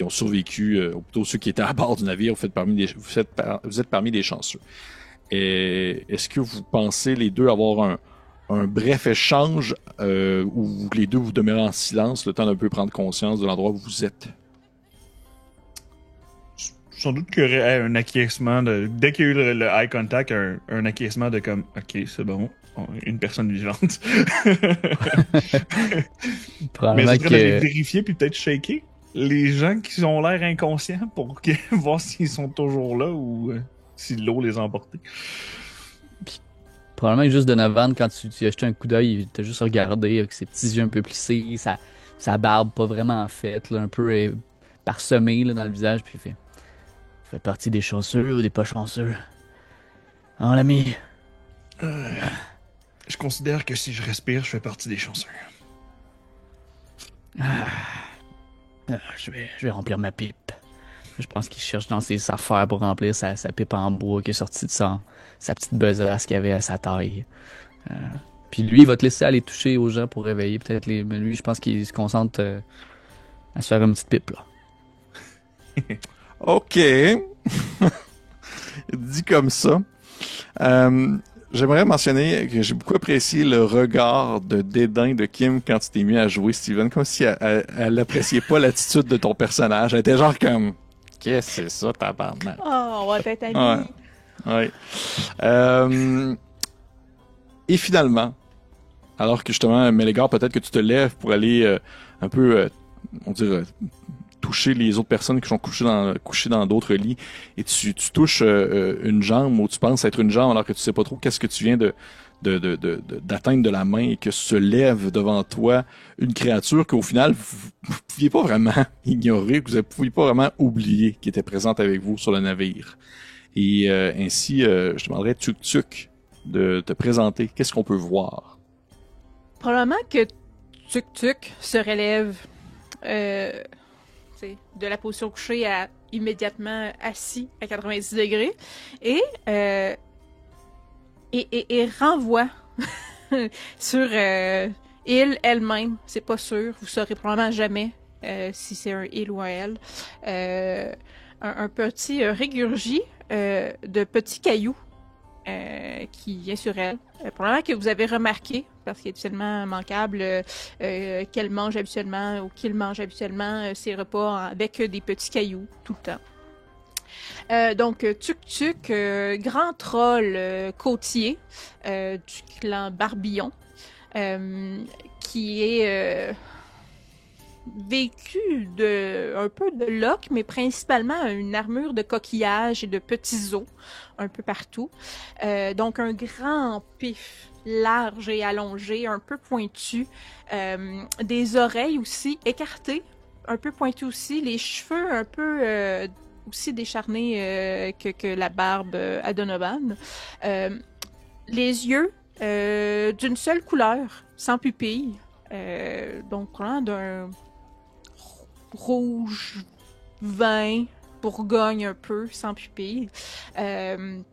ont survécu, ou plutôt ceux qui étaient à bord du navire. Vous êtes parmi des chanceux. Et est-ce que vous pensez les deux avoir un bref échange où les deux vous demeurez en silence, le temps d'un peu prendre conscience de l'endroit où vous êtes? Sans doute qu'il y aurait un acquiescement dès qu'il y a eu le eye contact, un acquiescement de comme ok, c'est bon, une personne vivante. Mais Probablement c'est d'aller que vérifier puis peut-être shaker les gens qui ont l'air inconscients pour voir s'ils sont toujours là ou si l'eau les a emportés. probablement que juste Donovan, quand tu as jeté un coup d'œil, il t'a juste regardé avec ses petits yeux un peu plissés, sa barbe pas vraiment faite, là, un peu parsemée là, dans le visage, puis il fait partie des chanceux ou des pas chanceux. Hein, l'ami? Je considère que si je respire, je fais partie des chanceux. Je vais remplir ma pipe. Je pense qu'il cherche dans ses affaires pour remplir sa pipe en bois qui est sortie de sa petite besace qu'il avait à sa taille. Puis lui, il va te laisser aller toucher aux gens pour réveiller peut-être les... Mais lui, je pense qu'il se concentre à se faire une petite pipe, là. OK. Dit comme ça. J'aimerais mentionner que j'ai beaucoup apprécié le regard de dédain de Kim quand tu t'es mis à jouer Steven, comme si elle appréciait pas l'attitude de ton personnage. Elle était genre comme... Qu'est-ce que c'est ça, tabarnak? Oh, on va être amis. Ouais. Et finalement, alors que justement, Mélégar, peut-être que tu te lèves pour aller un peu, on dirait, toucher les autres personnes qui sont couchées dans d'autres lits, et tu touches une jambe, ou tu penses être une jambe alors que tu sais pas trop qu'est-ce que tu viens d'atteindre de la main, et que se lève devant toi une créature qu'au final vous pouviez pas vraiment ignorer, que vous pouviez pas vraiment oublier, qui était présente avec vous sur le navire. Et ainsi, je demanderais Tuk Tuk de te présenter. Qu'est-ce qu'on peut voir? Probablement que Tuk Tuk se relève de la position couchée à immédiatement assis à 90 degrés et renvoie sur il elle-même, c'est pas sûr, vous saurez probablement jamais si c'est un il ou un elle, un petit régurgie de petits cailloux qui vient sur elle. Probablement que vous avez remarqué, parce qu'il est tellement manquable, qu'elle mange habituellement ou qu'il mange habituellement ses repas avec des petits cailloux tout le temps. Donc, Tuk-Tuk, grand troll côtier du clan Barbillon, qui est vécu un peu de loques, mais principalement une armure de coquillages et de petits os un peu partout. Donc, un grand pif large et allongé, un peu pointu, des oreilles aussi écartées, un peu pointues aussi, les cheveux un peu aussi décharnés que la barbe à Donovan. Les yeux d'une seule couleur, sans pupille, donc vraiment d'un rouge vin, bourgogne un peu, sans pupille. Une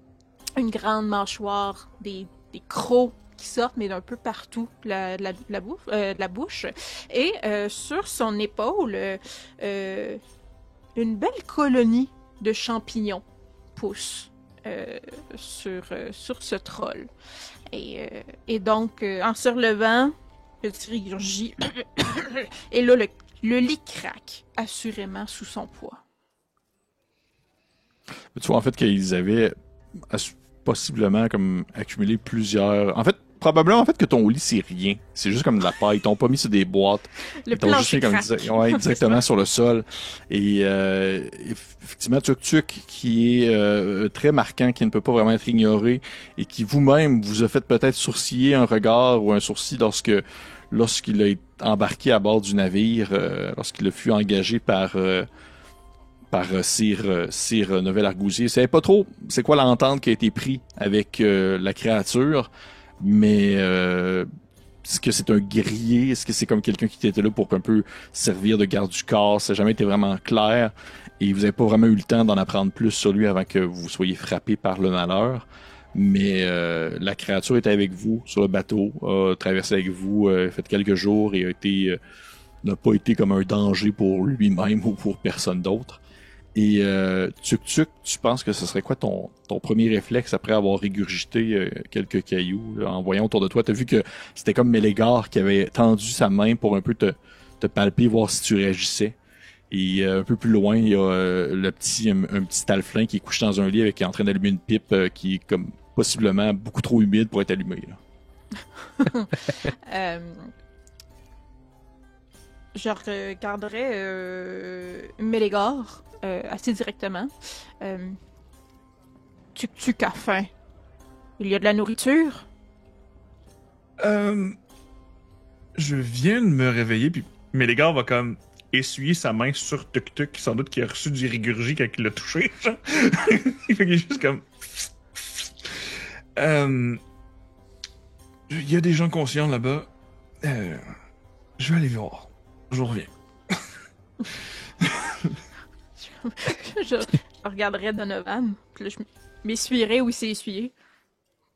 grande mâchoire, des crocs qui sortent, mais d'un peu partout de la bouche. Et sur son épaule, une belle colonie de champignons pousse sur ce troll. Et donc, en se relevant, le chirurgie, et là, le lit craque, assurément sous son poids. Tu vois, en fait, qu'ils avaient possiblement comme accumulé plusieurs... En fait, probablement en fait que ton lit, c'est rien. C'est juste comme de la paille. Ils t'ont pas mis sur des boîtes. Le Ils t'ont juste plancher mis craque. ouais, directement sur le sol. Et effectivement, Tuk-Tuk, qui est très marquant, qui ne peut pas vraiment être ignoré, et qui vous-même vous a fait peut-être sourciller un regard ou un sourcil lorsqu'il a été embarqué à bord du navire, lorsqu'il a fut engagé par Sir Novel Argousier. Je savais pas trop c'est quoi l'entente qui a été prise avec la créature, mais est-ce que c'est un guerrier? Est-ce que c'est comme quelqu'un qui était là pour un peu servir de garde du corps? Ça n'a jamais été vraiment clair et vous n'avez pas vraiment eu le temps d'en apprendre plus sur lui avant que vous soyez frappé par le malheur. Mais la créature était avec vous sur le bateau, a traversé avec vous, fait quelques jours et n'a pas été comme un danger pour lui-même ou pour personne d'autre. Et Tuk-Tuk, tu penses que ce serait quoi ton premier réflexe après avoir régurgité quelques cailloux là, en voyant autour de toi? T'as vu que c'était comme Mélégar qui avait tendu sa main pour un peu te palper, voir si tu réagissais. Et un peu plus loin, il y a un petit alflin qui est couché dans un lit qui est en train d'allumer une pipe qui est comme possiblement beaucoup trop humide pour être allumée. Là. Je regarderais Mélégar assez directement. Tuk-Tuk a faim. Il y a de la nourriture? Je viens de me réveiller, puis Mélégar va comme essuyer sa main sur Tuk-Tuk, sans doute qu'il a reçu du rigurgie quand il l'a touché, genre. Il fait qu'il est juste comme... Il y a des gens conscients là-bas. Je vais aller voir. Je reviens. Je regarderais Donovan. Puis là, je m'essuierais où il s'est essuyé.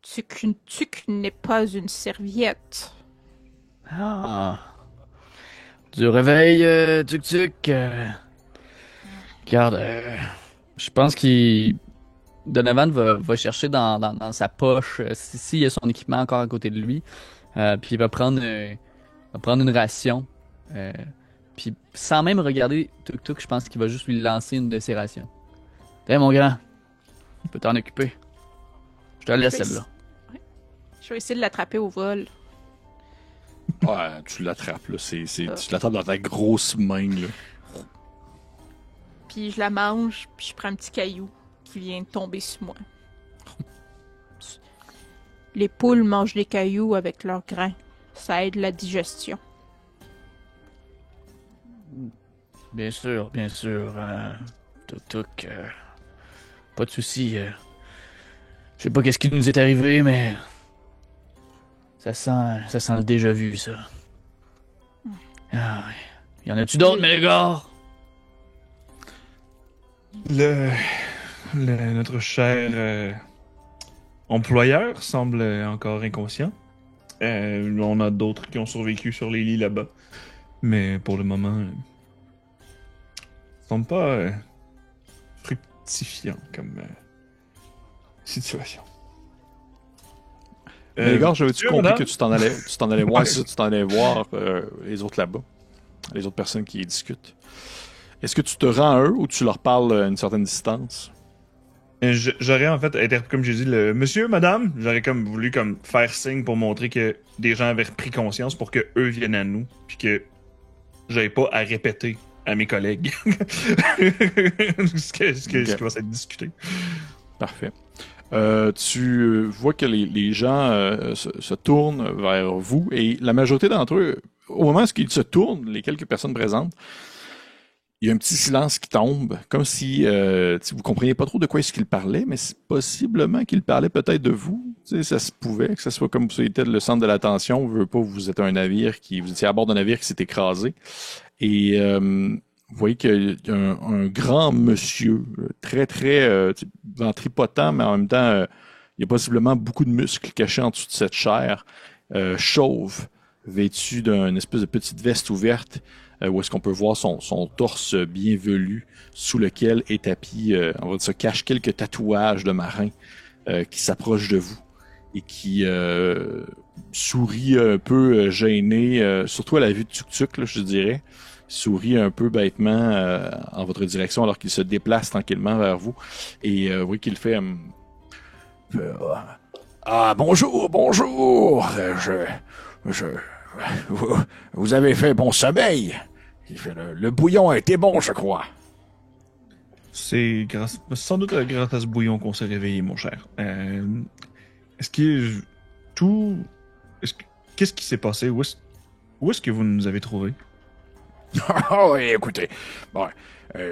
Tuk n'est pas une serviette. Ah. Du réveil, Tuk-Tuk. Regarde, je pense qu'il... Donovan va chercher dans sa poche, s'il y a son équipement encore à côté de lui, puis il va prendre une ration. Puis sans même regarder Tuk-Tuk, je pense qu'il va juste lui lancer une de ses rations. Tiens, mon grand, tu peux t'en occuper. Je te laisse celle-là. Ouais. Je vais essayer de l'attraper au vol. Ouais, tu l'attrapes, là. Tu l'attrapes dans ta grosse main, là. Puis je la mange, puis je prends un petit caillou qui vient de tomber sur moi. Les poules mangent les cailloux avec leurs grains. Ça aide la digestion. Bien sûr, Tuk-Tuk. Pas de souci. Je sais pas qu'est-ce qui nous est arrivé, mais ça sent le déjà vu, ça. Ah, ouais. Y en a-tu d'autres, Mélégar? Notre cher employeur semble encore inconscient. On a d'autres qui ont survécu sur les lits là-bas. Mais pour le moment, semble pas fructifiant comme situation. Mais les gars, j'avais-tu compris madame? que tu t'en allais voir, Ouais. c'est ça, tu t'en allais voir les autres là-bas, les autres personnes qui y discutent. Est-ce que tu te rends à eux ou tu leur parles à une certaine distance? J'aurais en fait, comme j'ai dit, le monsieur, madame, j'aurais comme voulu comme faire signe pour montrer que des gens avaient pris conscience pour que eux viennent à nous, puis que j'avais pas à répéter à mes collègues ce qui va s'être discuté. Parfait. Tu vois que les gens se tournent vers vous et la majorité d'entre eux, au moment où ils se tournent, les quelques personnes présentes, il y a un petit silence qui tombe, comme si vous compreniez pas trop de quoi est-ce qu'il parlait, mais c'est possiblement qu'il parlait peut-être de vous. Tu sais, ça se pouvait que ce soit comme vous étiez le centre de l'attention. Vous pas, vous êtes un navire vous étiez à bord d'un navire qui s'est écrasé. Et vous voyez qu'il y a un grand monsieur, très, très ventripotent, mais en même temps, il y a possiblement beaucoup de muscles cachés en dessous de cette chair, chauve, vêtu d'une espèce de petite veste ouverte, où est-ce qu'on peut voir son torse bien velu, sous lequel est tapis, on va dire, se cachent quelques tatouages de marins qui s'approchent de vous et qui sourit un peu gêné, surtout à la vue de Tuk-Tuk, là, je dirais. Sourit un peu bêtement en votre direction alors qu'il se déplace tranquillement vers vous. Et vous voyez qu'il fait... Ah, bonjour, bonjour! Vous avez fait bon sommeil. Le bouillon a été bon, je crois. C'est sans doute grâce à ce bouillon qu'on s'est réveillé, mon cher. Est-ce que qu'est-ce qui s'est passé? Où est-ce que vous nous avez trouvés? Oh, écoutez, bon,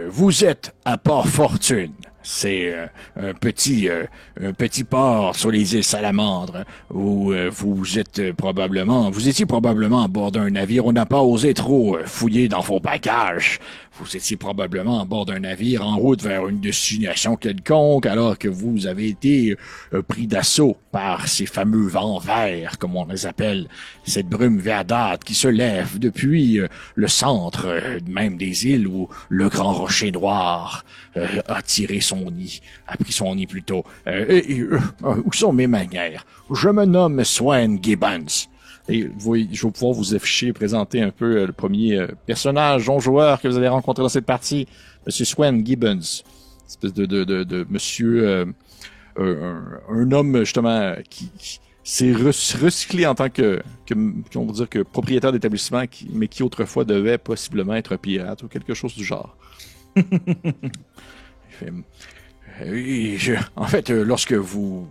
vous êtes à Port-Fortune. C'est un petit port sur les îles Salamandres où vous étiez probablement à bord d'un navire. On n'a pas osé trop fouiller dans vos bagages. Vous étiez probablement à bord d'un navire en route vers une destination quelconque alors que vous avez été pris d'assaut par ces fameux vents verts, comme on les appelle, cette brume verdâtre qui se lève depuis le centre même des îles où le grand rocher noir a pris son nid plutôt. Où sont mes manières? Je me nomme Swen Gibbons. Et je vais pouvoir vous afficher, présenter un peu le premier personnage, joueur que vous allez rencontrer dans cette partie, Monsieur Swen Gibbons, espèce de monsieur, un homme justement qui s'est recyclé en tant que on va dire que propriétaire d'établissement, mais qui autrefois devait possiblement être un pirate ou quelque chose du genre. Il fait, oui, en fait, lorsque vous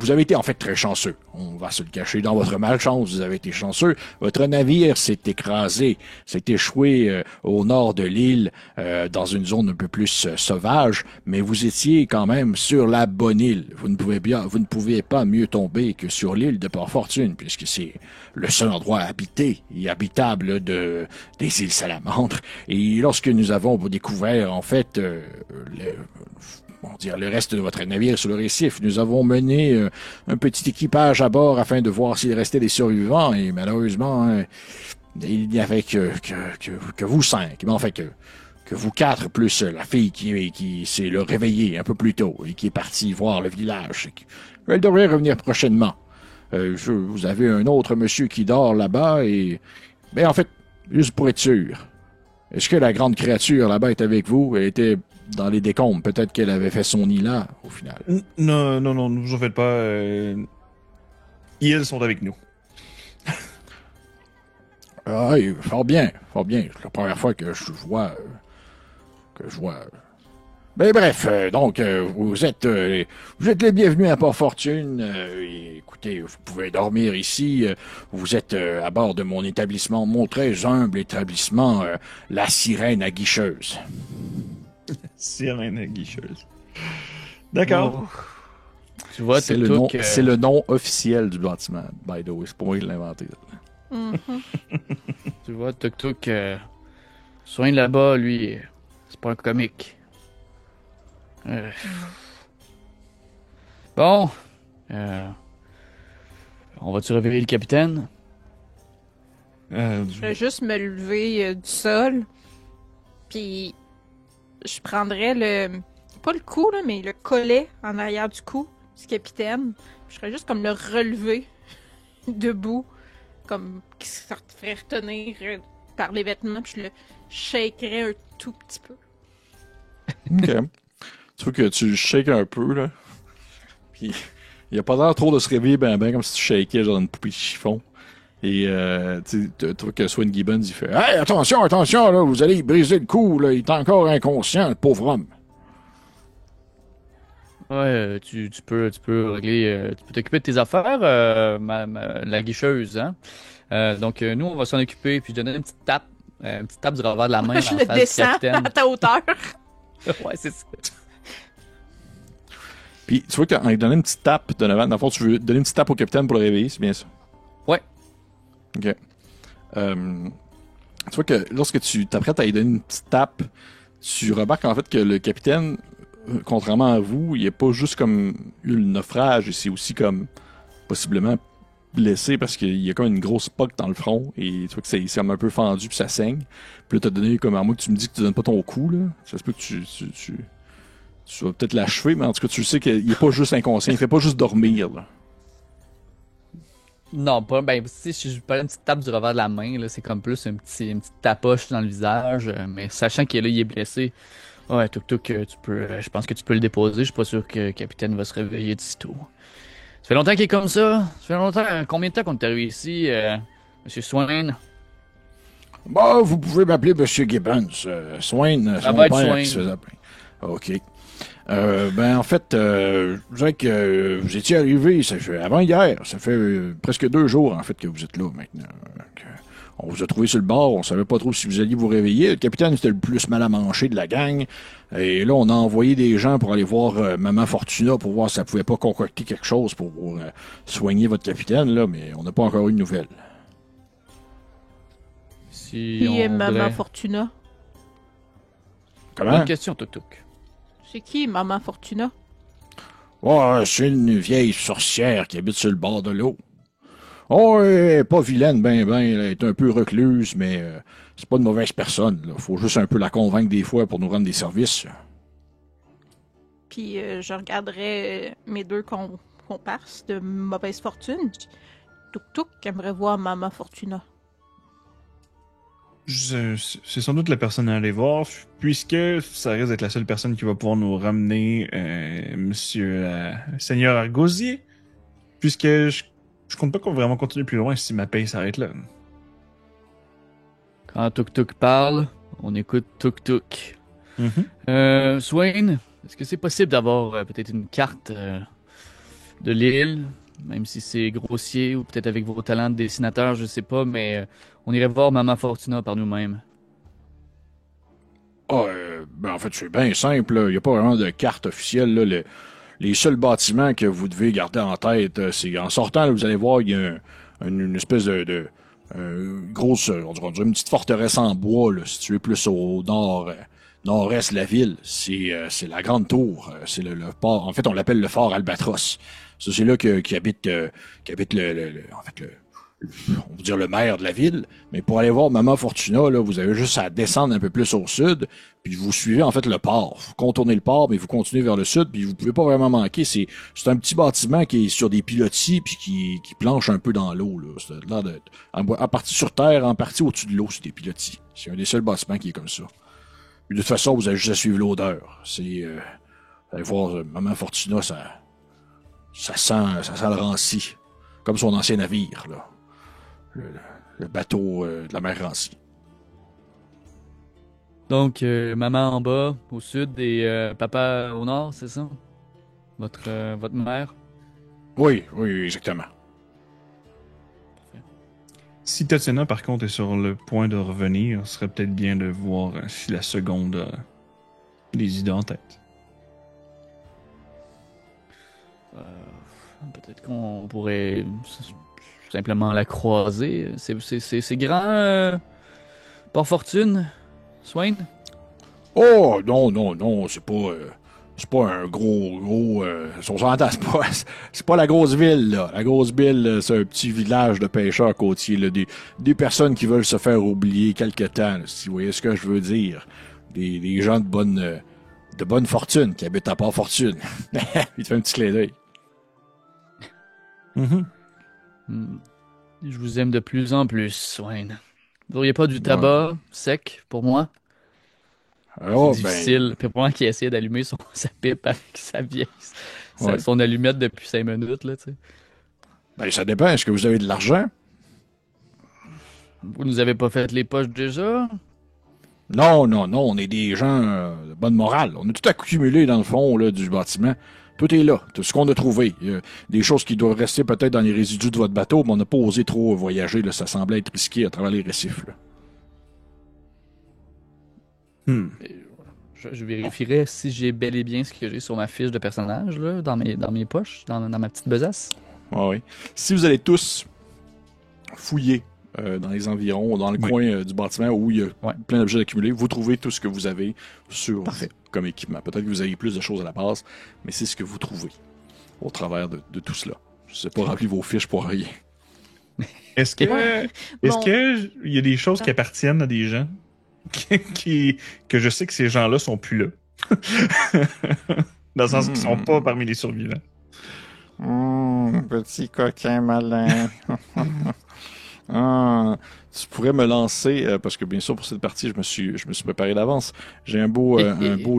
avez été en fait très chanceux. On va se le cacher dans votre malchance. Vous avez été chanceux. Votre navire s'est écrasé, s'est échoué au nord de l'île, dans une zone un peu plus sauvage. Mais vous étiez quand même sur la bonne île. Vous ne pouvez pas mieux tomber que sur l'île de Port-Fortune, puisque c'est le seul endroit habité et habitable des îles Salamandres. Et lorsque nous avons découvert en fait le reste de votre navire sur le récif. Nous avons mené un petit équipage à bord afin de voir s'il restait des survivants et malheureusement, il n'y avait que vous 5. Mais en fait, que vous 4 plus la fille qui s'est réveillée un peu plus tôt et qui est partie voir le village. Elle devrait revenir prochainement. Vous avez un autre monsieur qui dort là-bas et... Ben en fait, juste pour être sûr, est-ce que la grande créature là-bas est avec vous? Elle était dans les décombres. Peut-être qu'elle avait fait son nid là, au final. Non, ne vous en faites pas. Ils sont avec nous. Ah, fort bien, fort bien. C'est la première fois que je vois... Mais bref, donc, vous êtes les bienvenus à Port-Fortune. Écoutez, vous pouvez dormir ici. Vous êtes à bord de mon établissement, mon très humble établissement, la Sirène Aguicheuse. Sirène Aguicheuse. D'accord. Oh. Tu vois, c'est le nom officiel du bâtiment, by the way. C'est pas moi qui l'ai inventé. Tu vois, Tuk Tuk, Soin là-bas, lui, c'est pas un comique. Bon, on va-tu réveiller le capitaine? Je vais juste me lever du sol, puis je prendrais pas le cou, là, mais le collet en arrière du cou du capitaine. Je serais juste comme le relever debout, comme qui se ferait retenir par les vêtements, puis je le shakerais un tout petit peu. OK. Tu vois que tu shakes un peu, là. Puis, il a pas l'air trop de se réveiller ben comme si tu shakais genre une poupée de chiffon. Et tu vois que Swan Gibbons, il fait Hey, attention, attention, là, vous allez briser le cou, là, il est encore inconscient, le pauvre homme. Ouais, tu peux régler, tu peux t'occuper de tes affaires, la guicheuse, hein. Donc, nous, on va s'en occuper, puis je donne une petite tape du revers de la main Je en le face du descends capitaine. à ta hauteur. Ouais, c'est ça. Puis tu vois qu'en lui donnant une petite tape de devant, dans le fond, tu veux donner une petite tape au capitaine pour le réveiller, c'est bien ça? Ouais. OK. Tu vois que lorsque tu t'apprêtes à lui donner une petite tape, tu remarques en fait que le capitaine, contrairement à vous, il est pas juste comme eu le naufrage, c'est aussi comme possiblement blessé parce qu'il y a comme une grosse poque dans le front et tu vois que c'est comme un peu fendu puis ça saigne. Puis là, t'as donné comme à moi que tu me dis que tu donnes pas ton coup, là. Ça se peut que tu vas peut-être l'achever, mais en tout cas, tu sais qu'il est pas juste inconscient, il fait pas juste dormir, là. Non, pas, ben, si je parle une petite tape du revers de la main, là, c'est comme plus une petite tapoche dans le visage, mais sachant qu'il est là, il est blessé. Ouais, tuk-tuk, je pense que tu peux le déposer, je suis pas sûr que le capitaine va se réveiller d'ici tôt. Ça fait longtemps qu'il est comme ça? Ça fait longtemps, combien de temps qu'on est arrivé ici, Monsieur Swain? Bah, vous pouvez m'appeler Monsieur Gibbons. Swain, c'est Ça mon va être père Swain. qui se faisait appeler. OK. Ben, en fait, je dirais que vous étiez arrivé, ça fait avant hier. Ça fait presque 2 jours, en fait, que vous êtes là maintenant. Donc, on vous a trouvé sur le bord, on savait pas trop si vous alliez vous réveiller. Le capitaine était le plus mal à manger de la gang. Et là, on a envoyé des gens pour aller voir Maman Fortuna pour voir si ça pouvait pas concocter quelque chose pour soigner votre capitaine, là, mais on n'a pas encore eu de nouvelles. Si Qui est on Maman voudrait... Fortuna? Comment? Bonne question, tuk-tuk. C'est qui Maman Fortuna? Ouais, c'est une vieille sorcière qui habite sur le bord de l'eau. Oh, elle est pas vilaine, elle est un peu recluse, mais c'est pas une mauvaise personne, là. Faut juste un peu la convaincre des fois pour nous rendre des services. Puis je regarderais mes deux comparses de mauvaise fortune. Tuk-Tuk aimerait voir Maman Fortuna. C'est sans doute la personne à aller voir, puisque ça risque d'être la seule personne qui va pouvoir nous ramener Monsieur Seigneur Argosier, puisque je compte pas qu'on va vraiment continuer plus loin si ma paye s'arrête là. Quand tuk-tuk parle, on écoute tuk-tuk. Swain, est-ce que c'est possible d'avoir peut-être une carte de l'île, même si c'est grossier, ou peut-être avec vos talents de dessinateur, je sais pas, mais on irait voir Maman Fortuna par nous-mêmes. Ah, ben en fait, c'est bien simple, il n'y a pas vraiment de carte officielle, là. Les seuls bâtiments que vous devez garder en tête, c'est en sortant, là, vous allez voir, il y a une espèce de grosse, on dirait une petite forteresse en bois, là, située plus au nord-est de la ville. C'est la grande tour. C'est le port. En fait, on l'appelle le fort Albatros. Ça, c'est là qui habite en fait, on va dire le maire de la ville. Mais pour aller voir Maman Fortuna, là, vous avez juste à descendre un peu plus au sud, puis vous suivez en fait le port. Vous contournez le port, mais vous continuez vers le sud, puis vous pouvez pas vraiment manquer. C'est un petit bâtiment qui est sur des pilotis, puis qui planche un peu dans l'eau. Là. C'est l'air d'être en partie sur terre, en partie au-dessus de l'eau, c'est des pilotis. C'est un des seuls bâtiments qui est comme ça. Puis de toute façon, vous avez juste à suivre l'odeur. Vous allez voir Maman Fortuna, ça sent le ranci, comme son ancien navire, là. Le bateau de la mer Rancy. Donc, maman en bas, au sud, et papa au nord, c'est ça? Votre mère? Oui, exactement. Si Tatiana, par contre, est sur le point de revenir, ce serait peut-être bien de voir si la seconde a des idées en tête. Peut-être qu'on pourrait simplement la croiser. C'est grand, Port Fortune, Swain? Oh, non, c'est pas un gros, on s'entend, c'est pas la grosse ville, là. La grosse ville, c'est un petit village de pêcheurs côtiers, là, des personnes qui veulent se faire oublier quelque temps, là, si vous voyez ce que je veux dire. Des gens de bonne fortune qui habitent à Port Fortune. Il te fait un petit clin d'œil. Je vous aime de plus en plus, Swain. Vous n'auriez pas du tabac sec pour moi? Oh, C'est difficile. Puis pour moi qui essaie d'allumer sa pipe avec sa vieille, Ouais. son allumette depuis 5 minutes, là, tu sais. Ben, ça dépend. Est-ce que vous avez de l'argent? Vous nous avez pas fait les poches déjà? Non, non, non. On est des gens de bonne morale. On a tout accumulé dans le fond là, du bâtiment. Tout est là. Tout ce qu'on a trouvé. Il y a des choses qui doivent rester peut-être dans les résidus de votre bateau, mais on n'a pas osé trop voyager. Là. Ça semblait être risqué à travers les récifs. Là. Je vérifierai si j'ai bel et bien ce que j'ai sur ma fiche de personnage, là, dans mes poches, dans ma petite besace. Ah oui. Si vous allez tous fouiller dans les environs, dans le coin du bâtiment où il y a plein d'objets accumulés, vous trouvez tout ce que vous avez sur vous comme équipement. Peut-être que vous avez plus de choses à la base, mais c'est ce que vous trouvez au travers de tout cela. Je ne sais pas remplir vos fiches pour rien. Est-ce que il y a des choses qui appartiennent à des gens que je sais que ces gens-là sont plus là? Dans le sens qu'ils sont pas parmi les survivants. Petit coquin malin. Tu pourrais me lancer, parce que bien sûr pour cette partie, je me suis préparé d'avance. J'ai un beau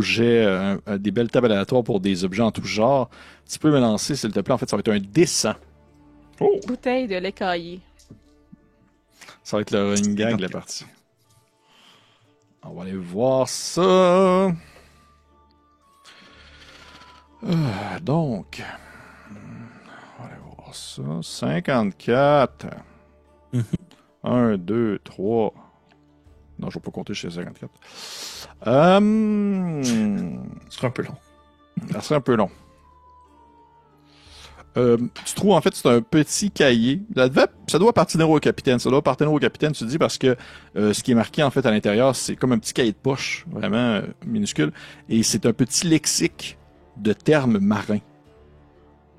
jet, des belles tables aléatoires pour des objets en tout genre. Tu peux me lancer, s'il te plaît. En fait, ça va être un dessin. Oh! Bouteille de lait caillé. Ça va être le running gag de la partie. On va aller voir ça. Donc, on va aller voir ça. 54. 1, 2, 3. Non, je ne vais pas compter chez 54. Ce sera un peu long. Ça serait un peu long. Tu trouves, en fait, c'est un petit cahier. Ça doit appartenir au capitaine. Ça doit appartenir au capitaine, tu dis, parce que ce qui est marqué, en fait, à l'intérieur, c'est comme un petit cahier de poche, vraiment minuscule. Et c'est un petit lexique de termes marins.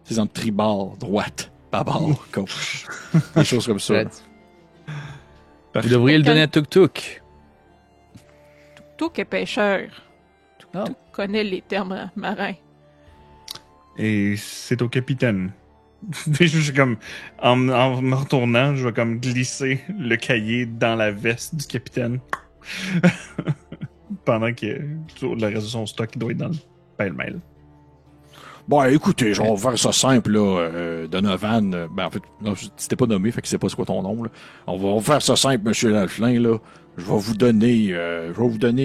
C'est en tribord, droite, bâbord, gauche. Des choses comme ça. Vous devriez le donner à Tuk Tuk. Tuk est pêcheur. Ah. Tuk connaît les termes marins. Et c'est au capitaine. Je suis comme, en me retournant, je vais comme glisser le cahier dans la veste du capitaine. Pendant que tout le reste de son stock doit être dans le pêle-mêle. Bon, écoutez, je vais faire ça simple, là. Donovan, ben, en fait, non, c'était pas nommé, fait que c'est pas c'est quoi ton nom, là. On va faire ça simple, monsieur Lalflin, là. Je vais vous donner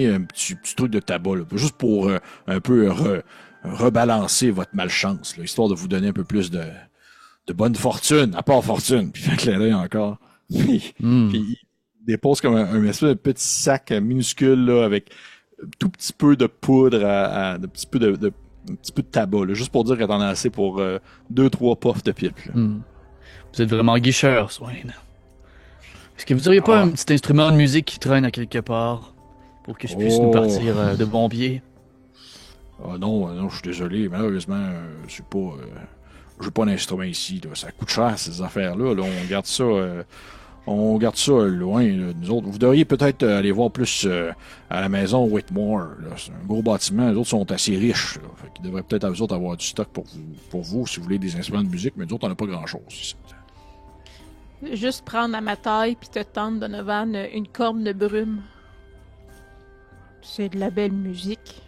un petit truc de tabac, là. Juste pour un peu rebalancer votre malchance, là, histoire de vous donner un peu plus de bonne fortune, à part fortune. Puis fait clairer encore. Puis il dépose comme un espèce de petit sac minuscule, là, avec un tout petit peu de poudre, un petit peu de tabac, là, juste pour dire qu'elle en a assez pour 2-3 puffs de pipe. Vous êtes vraiment guicheur, Swain. Est-ce que vous auriez pas un petit instrument de musique qui traîne à quelque part pour que je puisse nous partir de bon pied? Non, je suis désolé. Malheureusement, je n'ai pas d'instrument ici. Là. Ça coûte cher, ces affaires-là. Là, on garde ça loin. Là. Nous autres, vous devriez peut-être aller voir plus à la maison Whitmore. Là. C'est un gros bâtiment. Les autres sont assez riches. Là. Fait qu'ils devraient peut-être à vous autres avoir du stock pour vous si vous voulez des instruments de musique. Mais nous autres, on n'a pas grand-chose ici. Juste prendre à ma taille puis te tendre, Donovan, une corne de brume. C'est de la belle musique.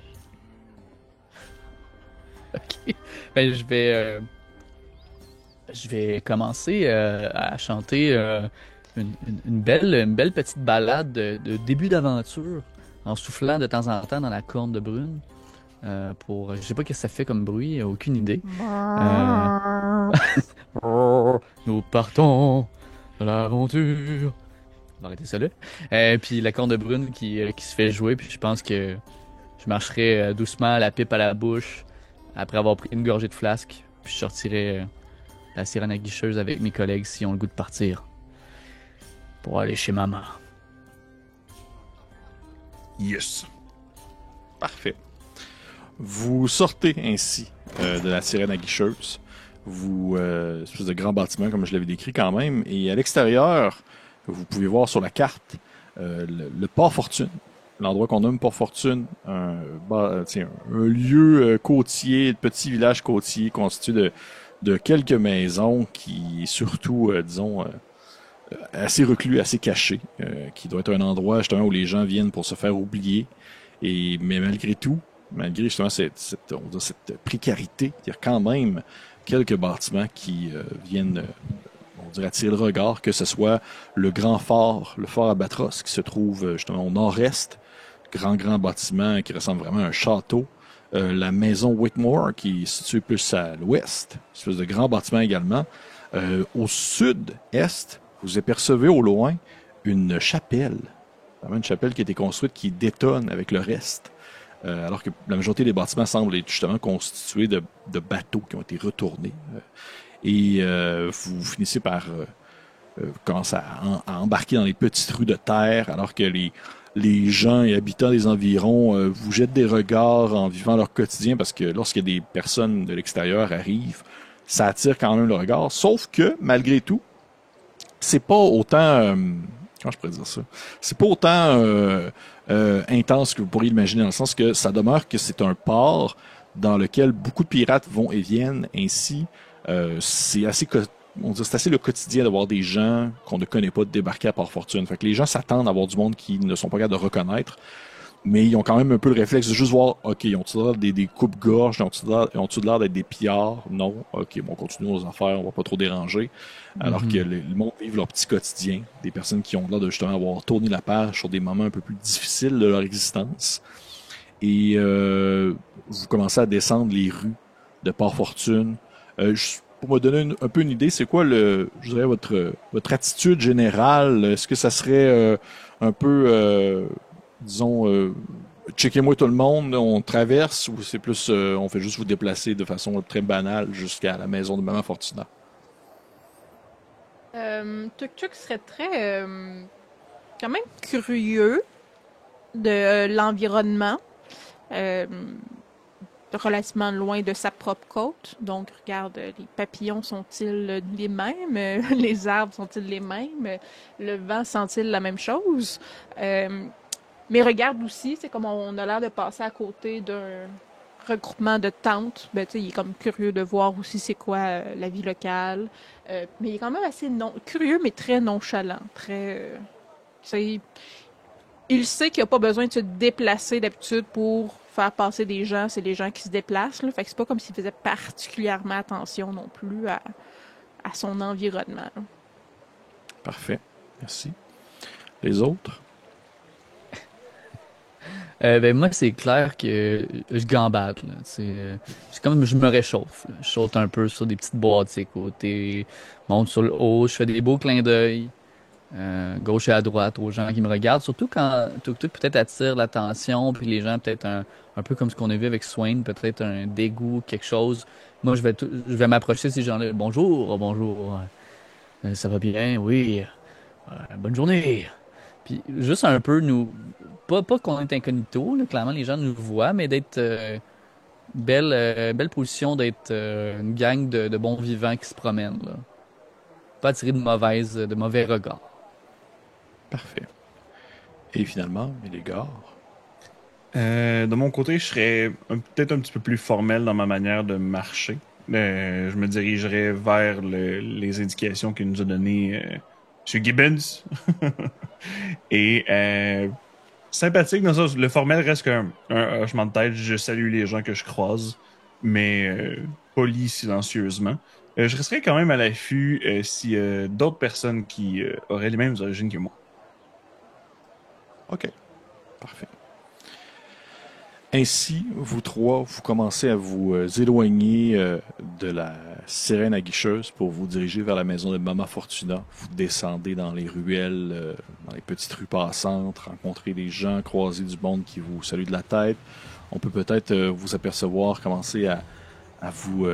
Ok. Ben, je vais commencer à chanter une belle petite ballade de début d'aventure en soufflant de temps en temps dans la corne de brune. Je sais pas ce que ça fait comme bruit, aucune idée. Nous partons à l'aventure. On va arrêter ça là. Puis la corne de brune qui se fait jouer, puis je pense que je marcherai doucement, la pipe à la bouche, après avoir pris une gorgée de flasque, puis je sortirai la sirène aguicheuse avec mes collègues s'ils ont le goût de partir pour aller chez maman. Yes. Parfait. Vous sortez ainsi de la sirène aguicheuse. Espèce de grand bâtiment, comme je l'avais décrit quand même. Et à l'extérieur, vous pouvez voir sur la carte le Port Fortune. L'endroit qu'on nomme Port Fortune, un lieu côtier, petit village côtier constitué de quelques maisons qui, surtout, assez reclus, assez cachés, qui doit être un endroit justement où les gens viennent pour se faire oublier Mais malgré tout, malgré justement on va dire cette précarité, il y a quand même quelques bâtiments qui viennent on dirait attirer le regard, que ce soit le grand phare, le phare Albatros, qui se trouve justement au nord-est, grand bâtiment qui ressemble vraiment à un château. La maison Whitmore, qui est située plus à l'ouest, une espèce de grand bâtiment également. Au sud-est, vous apercevez au loin une chapelle. Vraiment une chapelle qui a été construite qui détonne avec le reste. Alors que la majorité des bâtiments semblent être justement constitués de bateaux qui ont été retournés. Et vous finissez par commencer à embarquer dans les petites rues de terre, alors que les gens et habitants des environs vous jettent des regards en vivant leur quotidien, parce que lorsqu'il y a des personnes de l'extérieur arrivent, ça attire quand même le regard. Sauf que, malgré tout, c'est pas autant... comment je pourrais dire ça? C'est pas autant intense que vous pourriez l'imaginer, dans le sens que ça demeure que c'est un port dans lequel beaucoup de pirates vont et viennent. Ainsi, c'est assez le quotidien d'avoir des gens qu'on ne connaît pas de débarquer à Port-Fortune. Fait que les gens s'attendent à avoir du monde qui ne sont pas capables de reconnaître, mais ils ont quand même un peu le réflexe de juste voir, OK, ils ont-ils l'air des coupes-gorges, ils ont-ils l'air d'être des pillards? Non. OK, bon, on continue nos affaires, on va pas trop déranger. Alors que le monde vit leur petit quotidien. Des personnes qui ont l'air de justement avoir tourné la page sur des moments un peu plus difficiles de leur existence. Et vous commencez à descendre les rues de Port-Fortune. Pour me donner un peu une idée, c'est quoi je dirais votre attitude générale? Est-ce que ça serait un peu, disons, checkez-moi tout le monde, on traverse, ou c'est plus, on fait juste vous déplacer de façon très banale jusqu'à la maison de Maman Fortuna? Tuk-Tuk serait très, quand même curieux de l'environnement. Relativement loin de sa propre côte. Donc, regarde, les papillons sont-ils les mêmes? Les arbres sont-ils les mêmes? Le vent sent-il la même chose? Mais regarde aussi, c'est comme on a l'air de passer à côté d'un regroupement de tentes. Ben, tu sais, il est comme curieux de voir aussi c'est quoi la vie locale. Mais il est quand même assez curieux, mais très nonchalant. Très... il sait qu'il n'a pas besoin de se déplacer d'habitude pour faire passer des gens, c'est les gens qui se déplacent, là. Fait que c'est pas comme s'il faisait particulièrement attention non plus à son environnement. Parfait. Merci. Les autres? Ben moi, c'est clair que je gambade, là. C'est comme je me réchauffe, là. Je saute un peu sur des petites boîtes de ses côtés, monte sur le haut, je fais des beaux clins d'œil. Gauche et à droite aux gens qui me regardent, surtout quand Tuk-Tuk peut-être attire l'attention, puis les gens peut-être un peu comme ce qu'on a vu avec Swain, peut-être un dégoût, quelque chose. Moi, je vais m'approcher de ces gens-là. Bonjour, bonjour. Ça va bien? Oui. Bonne journée. Puis juste un peu pas qu'on est incognito, là, clairement les gens nous voient, mais d'être belle position d'être une gang de bons vivants qui se promènent, là. Pas attirer de mauvais regards. Parfait. Et finalement, les gars? De mon côté, je serais peut-être un petit peu plus formel dans ma manière de marcher. Je me dirigerais vers les indications qu'il nous a données M. Gibbons. Et sympathique dans ça. Le formel reste qu'un hochement de tête. Je salue les gens que je croise, mais poli silencieusement. Je resterai quand même à l'affût si d'autres personnes qui auraient les mêmes origines que moi. OK. Parfait. Ainsi, vous trois, vous commencez à vous éloigner de la sirène aguicheuse pour vous diriger vers la maison de Maman Fortuna. Vous descendez dans les ruelles, dans les petites rues passantes, rencontrez des gens, croiser du monde qui vous salue de la tête. On peut peut-être vous apercevoir commencer à vous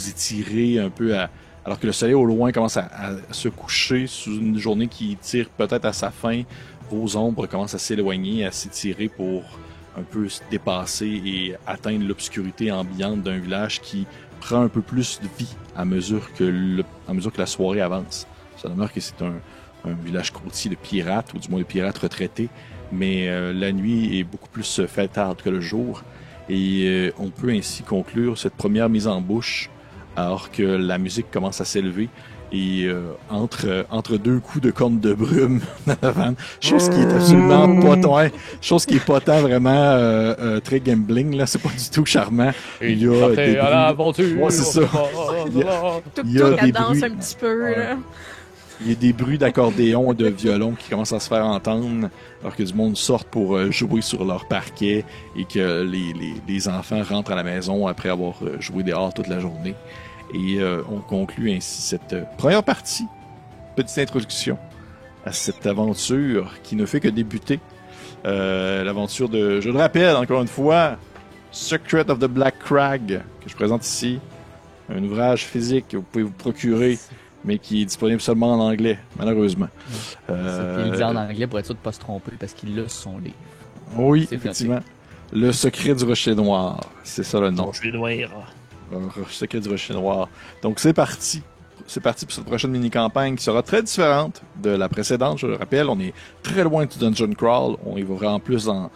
étirer un peu, alors que le soleil au loin commence à se coucher sous une journée qui tire peut-être à sa fin. Vos ombres commencent à s'éloigner, à s'étirer pour un peu se dépasser et atteindre l'obscurité ambiante d'un village qui prend un peu plus de vie à mesure que la soirée avance. Ça demeure que c'est un village côtier de pirates, ou du moins de pirates retraités, mais la nuit est beaucoup plus fêtarde que le jour. Et on peut ainsi conclure cette première mise en bouche alors que la musique commence à s'élever et entre deux coups de corne de brume dans la vanne, chose qui est absolument pas tant, chose qui est pas tant vraiment très gambling là, c'est pas du tout charmant. Il y a des à l'aventure. Ouais, c'est ça. Tuk-tuk, Il y a elle des danse bruits. un petit peu. Là. Il y a des bruits d'accordéon et de violon qui commencent à se faire entendre alors que du monde sort pour jouer sur leur parquet et que les enfants rentrent à la maison après avoir joué dehors toute la journée. Et on conclut ainsi cette première partie, petite introduction à cette aventure qui ne fait que débuter. L'aventure de, je le rappelle encore une fois, Secret of the Black Crag, que je présente ici. Un ouvrage physique que vous pouvez vous procurer, mais qui est disponible seulement en anglais, malheureusement. Il le dit en anglais pour être sûr de ne pas se tromper, parce qu'il a son livre. Oui, C'est effectivement. Le secret du rocher noir, c'est ça le nom. Je suis noir. Le secret du rocher noir. Donc c'est parti. C'est parti pour cette prochaine mini-campagne qui sera très différente de la précédente. Je le rappelle, on est très loin du Dungeon Crawl. On y va vraiment plus dans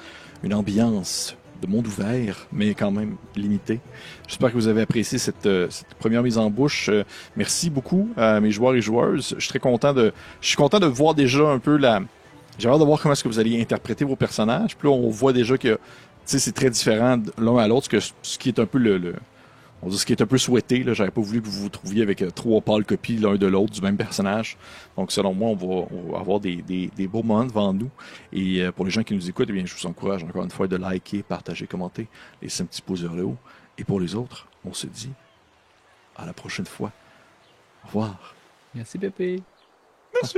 une ambiance de monde ouvert, mais quand même limité. J'espère que vous avez apprécié cette première mise en bouche. Merci beaucoup à mes joueurs et joueuses. Je suis content de voir déjà un peu j'ai hâte de voir comment est-ce que vous allez interpréter vos personnages. Puis là, on voit déjà que, tu sais, c'est très différent de l'un à l'autre, ce qui est un peu on dit ce qui est un peu souhaité. Là, j'aurais pas voulu que vous vous trouviez avec 3 pâles copies l'un de l'autre du même personnage. Donc, selon moi, on va avoir des beaux moments devant nous. Et pour les gens qui nous écoutent, eh bien, je vous encourage encore une fois de liker, partager, commenter, laisser un petit pouce vers le haut. Et pour les autres, on se dit à la prochaine fois. Au revoir. Merci, Pépé. Merci.